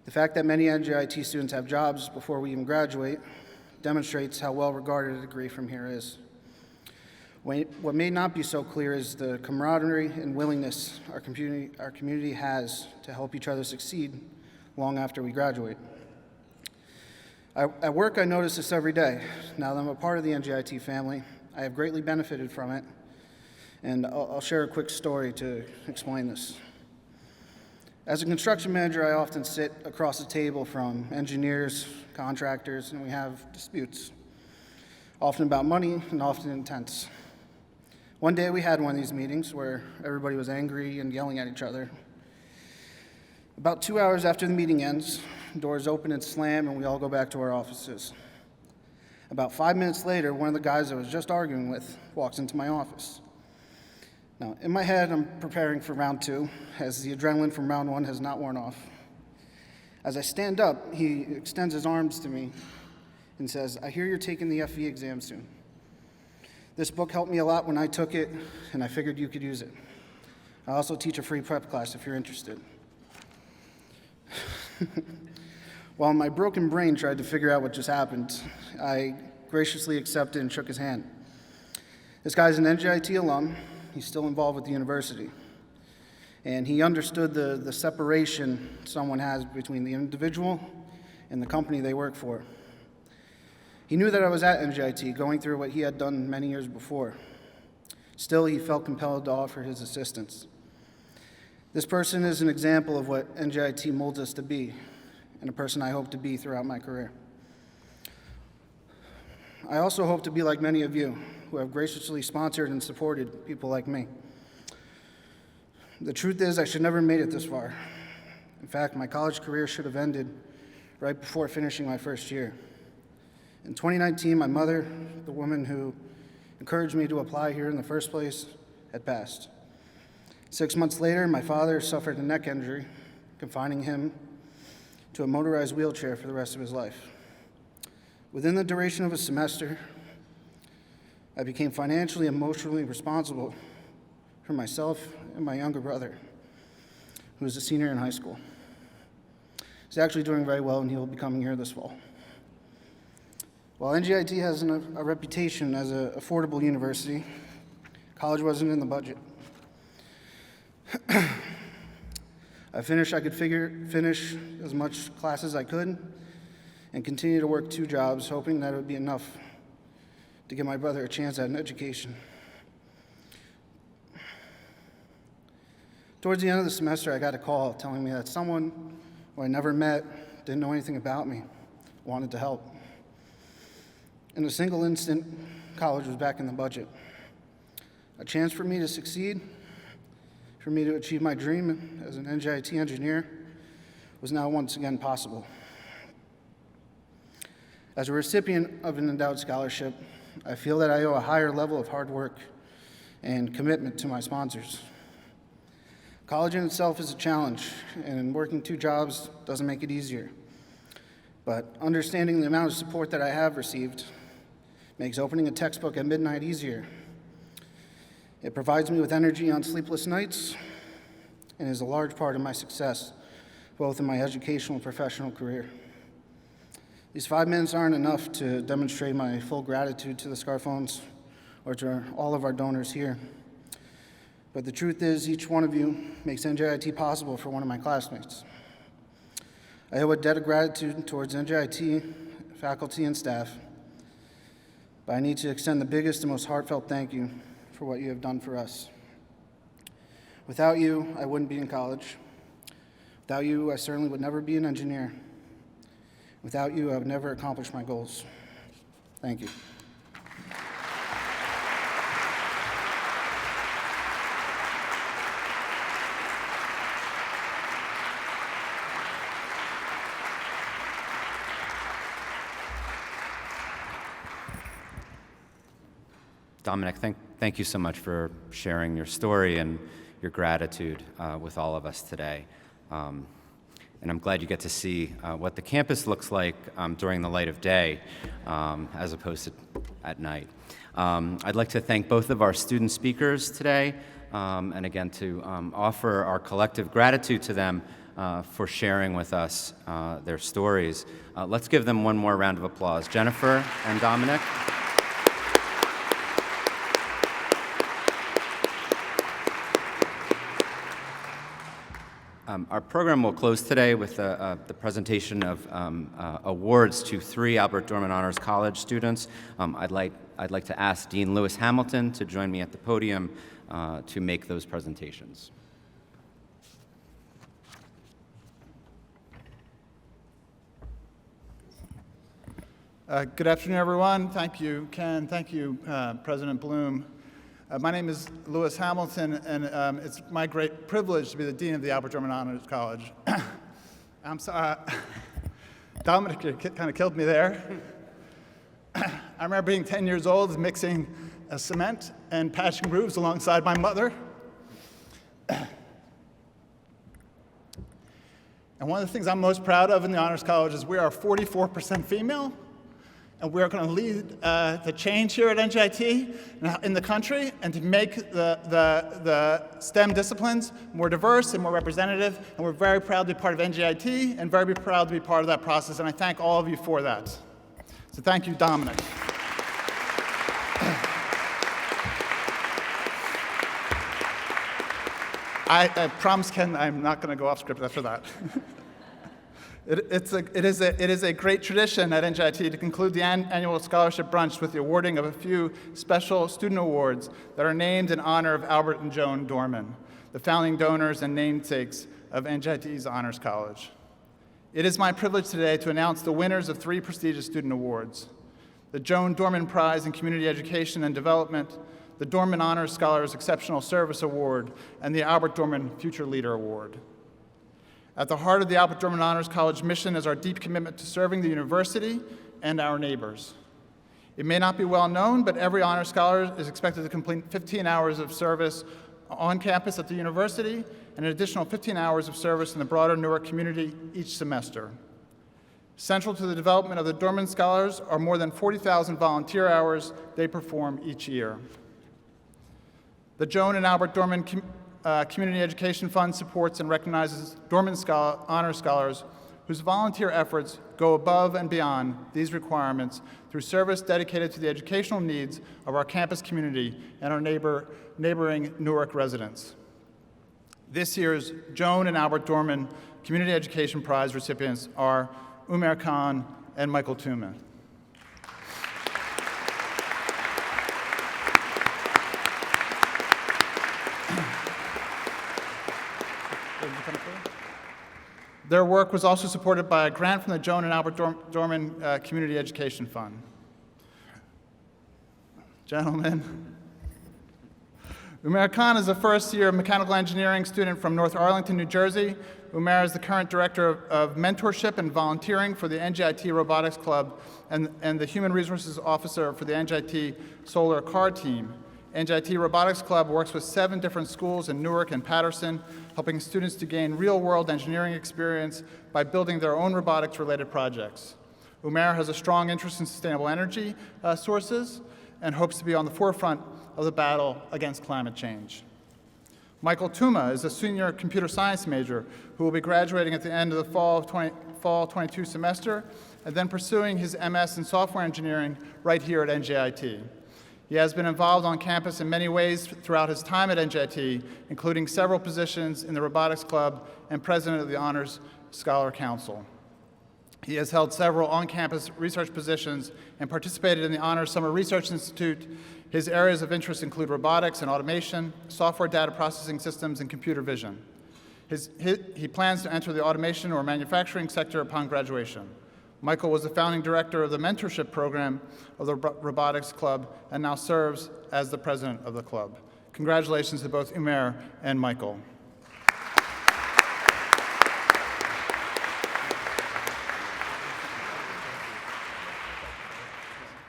The fact that many NJIT students have jobs before we even graduate demonstrates how well regarded a degree from here is. What may not be so clear is the camaraderie and willingness our community has to help each other succeed long after we graduate. At work, I notice this every day. Now that I'm a part of the NJIT family, I have greatly benefited from it, and I'll share a quick story to explain this. As a construction manager, I often sit across the table from engineers, contractors, and we have disputes, often about money and often intense. One day we had one of these meetings where everybody was angry and yelling at each other. About 2 hours after the meeting ends, doors open and slam and we all go back to our offices. About 5 minutes later, one of the guys I was just arguing with walks into my office. Now, in my head, I'm preparing for round two, as the adrenaline from round one has not worn off. As I stand up, he extends his arms to me and says, "I hear you're taking the FE exam soon. This book helped me a lot when I took it, and I figured you could use it. I also teach a free prep class if you're interested." While my broken brain tried to figure out what just happened, I graciously accepted and shook his hand. This guy's an NJIT alum. He's still involved with the university. And he understood the separation someone has between the individual and the company they work for. He knew that I was at NJIT, going through what he had done many years before. Still, he felt compelled to offer his assistance. This person is an example of what NJIT molds us to be, and a person I hope to be throughout my career. I also hope to be like many of you who have graciously sponsored and supported people like me. The truth is, I should never have made it this far. In fact, my college career should have ended right before finishing my first year. In 2019, my mother, the woman who encouraged me to apply here in the first place, had passed. 6 months later, my father suffered a neck injury, confining him to a motorized wheelchair for the rest of his life. Within the duration of a semester, I became financially and emotionally responsible for myself and my younger brother, who is a senior in high school. He's actually doing very well, and he will be coming here this fall. While NJIT has a reputation as an affordable university, college wasn't in the budget. I could finish as much class as I could and continue to work 2 jobs, hoping that it would be enough to give my brother a chance at an education. Towards the end of the semester, I got a call telling me that someone who I never met, didn't know anything about me, wanted to help. In a single instant, college was back in the budget. A chance for me to succeed, for me to achieve my dream as an NJIT engineer, was now once again possible. As a recipient of an endowed scholarship, I feel that I owe a higher level of hard work and commitment to my sponsors. College in itself is a challenge, and working 2 jobs doesn't make it easier. But understanding the amount of support that I have received makes opening a textbook at midnight easier. It provides me with energy on sleepless nights and is a large part of my success, both in my educational and professional career. These 5 minutes aren't enough to demonstrate my full gratitude to the Scarphones or to all of our donors here. But the truth is, each one of you makes NJIT possible for one of my classmates. I owe a debt of gratitude towards NJIT, faculty, and staff, but I need to extend the biggest and most heartfelt thank you for what you have done for us. Without you, I wouldn't be in college. Without you, I certainly would never be an engineer. Without you, I would never accomplish my goals. Thank you. Dominic, thank you so much for sharing your story and your gratitude with all of us today. And I'm glad you get to see what the campus looks like during the light of day as opposed to at night. I'd like to thank both of our student speakers today, and again to offer our collective gratitude to them for sharing with us their stories. Let's give them one more round of applause. Jennifer and Dominic. Our program will close today with the presentation of awards to 3 Albert Dorman Honors College students. I'd like to ask Dean Lewis Hamilton to join me at the podium to make those presentations. Good afternoon, everyone. Thank you, Ken. Thank you, President Bloom. My name is Lewis Hamilton, and it's my great privilege to be the Dean of the Albert Dorman Honors College. I'm sorry, Dominic kind of killed me there. I remember being 10 years old, mixing cement and patching roofs alongside my mother. And one of the things I'm most proud of in the Honors College is we are 44% female. And we're going to lead the change here at NJIT in the country and to make the STEM disciplines more diverse and more representative. And we're very proud to be part of NJIT and very proud to be part of that process. And I thank all of you for that. So thank you, Dominic. I promise, Ken, I'm not going to go off script after that. It is a great tradition at NJIT to conclude the annual scholarship brunch with the awarding of a few special student awards that are named in honor of Albert and Joan Dorman, the founding donors and namesakes of NJIT's Honors College. It is my privilege today to announce the winners of 3 prestigious student awards: the Joan Dorman Prize in Community Education and Development, the Dorman Honors Scholars Exceptional Service Award, and the Albert Dorman Future Leader Award. At the heart of the Albert Dorman Honors College mission is our deep commitment to serving the university and our neighbors. It may not be well known, but every honor scholar is expected to complete 15 hours of service on campus at the university and an additional 15 hours of service in the broader Newark community each semester. Central to the development of the Dorman Scholars are more than 40,000 volunteer hours they perform each year. The Joan and Albert Dorman Community Education Fund supports and recognizes Dorman Honor Scholars whose volunteer efforts go above and beyond these requirements through service dedicated to the educational needs of our campus community and our neighboring Newark residents. This year's Joan and Albert Dorman Community Education Prize recipients are Umair Khan and Michael Tuma. Their work was also supported by a grant from the Joan and Albert Dorman Community Education Fund. Gentlemen, Umair Khan is a first-year mechanical engineering student from North Arlington, New Jersey. Umair is the current director of mentorship and volunteering for the NJIT Robotics Club and the human resources officer for the NJIT Solar Car Team. NJIT Robotics Club works with 7 different schools in Newark and Patterson, helping students to gain real-world engineering experience by building their own robotics-related projects. Umair has a strong interest in sustainable energy sources and hopes to be on the forefront of the battle against climate change. Michael Tuma is a senior computer science major who will be graduating at the end of the fall 22 semester and then pursuing his MS in software engineering right here at NJIT. He has been involved on campus in many ways throughout his time at NJIT, including several positions in the Robotics Club and president of the Honors Scholar Council. He has held several on-campus research positions and participated in the Honors Summer Research Institute. His areas of interest include robotics and automation, software data processing systems, and computer vision. He plans to enter the automation or manufacturing sector upon graduation. Michael was the founding director of the mentorship program of the Robotics Club and now serves as the president of the club. Congratulations to both Umair and Michael.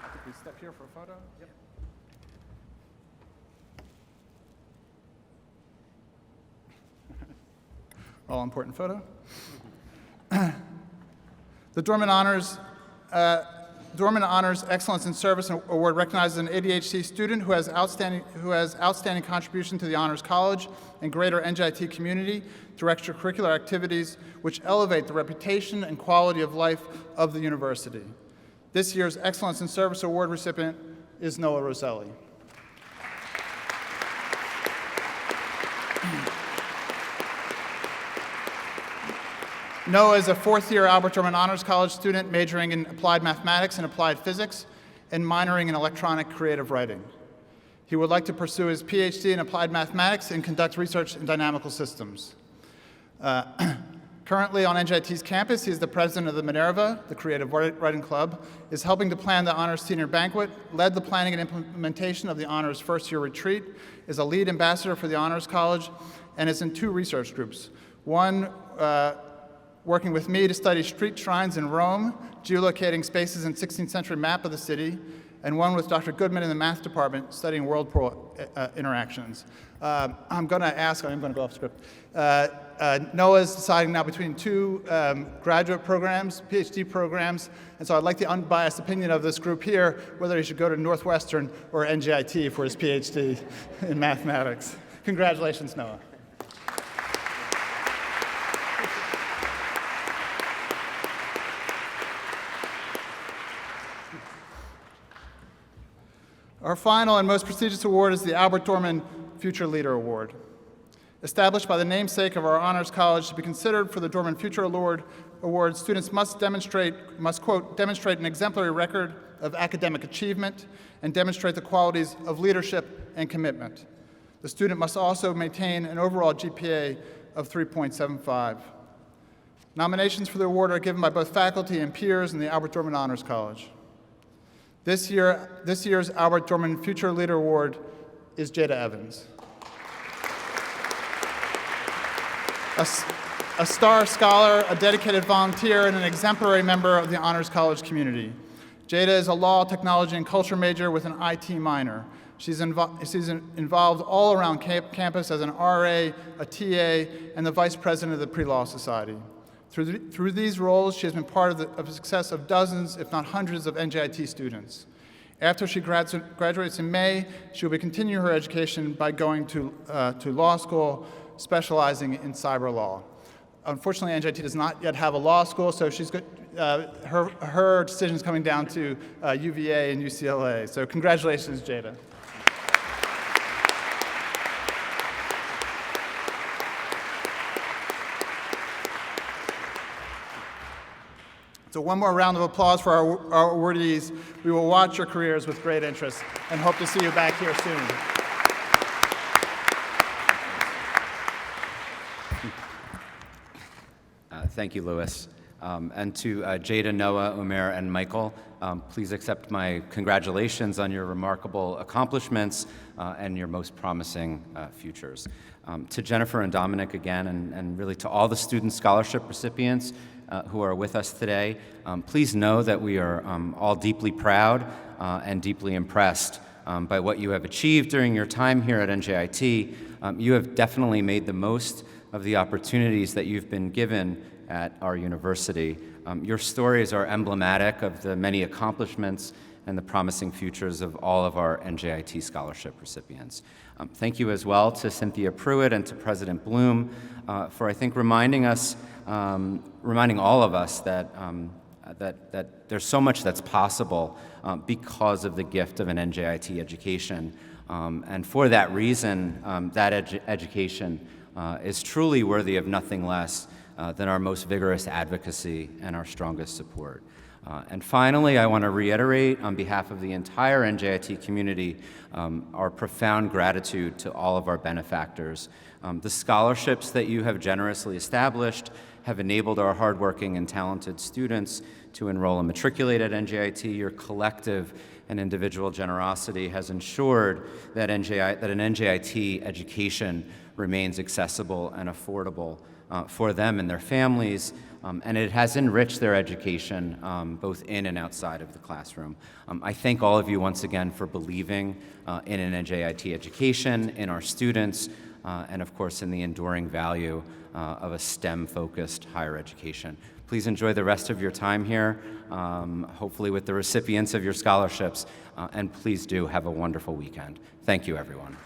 Can we step here for a photo? Yep. All-important photo. The Dorman Honors Excellence in Service Award recognizes an ADHD student who has outstanding contribution to the Honors College and greater NJIT community through extracurricular activities which elevate the reputation and quality of life of the university. This year's Excellence in Service Award recipient is Noah Roselli. Noah is a 4th-year Albert Dorman Honors College student majoring in applied mathematics and applied physics and minoring in electronic creative writing. He would like to pursue his PhD in applied mathematics and conduct research in dynamical systems. Currently on NJIT's campus, he is the president of the Minerva, the Creative Writing Club, is helping to plan the Honors Senior Banquet, led the planning and implementation of the Honors First-Year Retreat, is a lead ambassador for the Honors College, and is in 2 research groups. One working with me to study street shrines in Rome, geolocating spaces in 16th century map of the city, and one with Dr. Goodman in the math department studying whirlpool interactions. I'm going to go off script. Noah's deciding now between 2 graduate programs, PhD programs, and so I'd like the unbiased opinion of this group here, whether he should go to Northwestern or NJIT for his PhD in mathematics. Congratulations, Noah. Our final and most prestigious award is the Albert Dorman Future Leader Award. Established by the namesake of our Honors College to be considered for the Dorman Future Award, students must quote, demonstrate an exemplary record of academic achievement and demonstrate the qualities of leadership and commitment. The student must also maintain an overall GPA of 3.75. Nominations for the award are given by both faculty and peers in the Albert Dorman Honors College. This year's Albert Dorman Future Leader Award is Jada Evans. A star scholar, a dedicated volunteer, and an exemplary member of the Honors College community. Jada is a law, technology, and culture major with an IT minor. She's involved all around campus as an RA, a TA, and the vice president of the Pre-Law Society. Through these roles, she has been part of the success of dozens, if not hundreds, of NJIT students. After she graduates in May, she will be continuing her education by going to law school, specializing in cyber law. Unfortunately, NJIT does not yet have a law school, so her decision is coming down to UVA and UCLA. So congratulations, Jada. So one more round of applause for our awardees. We will watch your careers with great interest and hope to see you back here soon. Thank you, Louis. And to Jada, Noah, Umair, and Michael, please accept my congratulations on your remarkable accomplishments and your most promising futures. To Jennifer and Dominic again, and really to all the student scholarship recipients who are with us today, please know that we are all deeply proud and deeply impressed by what you have achieved during your time here at NJIT. You have definitely made the most of the opportunities that you've been given at our university. Your stories are emblematic of the many accomplishments and the promising futures of all of our NJIT scholarship recipients. Thank you as well to Cynthia Pruitt and to President Bloom for, I think, reminding all of us that there's so much that's possible because of the gift of an NJIT education. And for that reason, that education is truly worthy of nothing less than our most vigorous advocacy and our strongest support. And finally, I want to reiterate on behalf of the entire NJIT community our profound gratitude to all of our benefactors. The scholarships that you have generously established have enabled our hardworking and talented students to enroll and matriculate at NJIT. Your collective and individual generosity has ensured that an NJIT education remains accessible and affordable for them and their families, and it has enriched their education both in and outside of the classroom. I thank all of you once again for believing in an NJIT education, in our students, and of course in the enduring value of a STEM-focused higher education. Please enjoy the rest of your time here, hopefully with the recipients of your scholarships, and please do have a wonderful weekend. Thank you, everyone.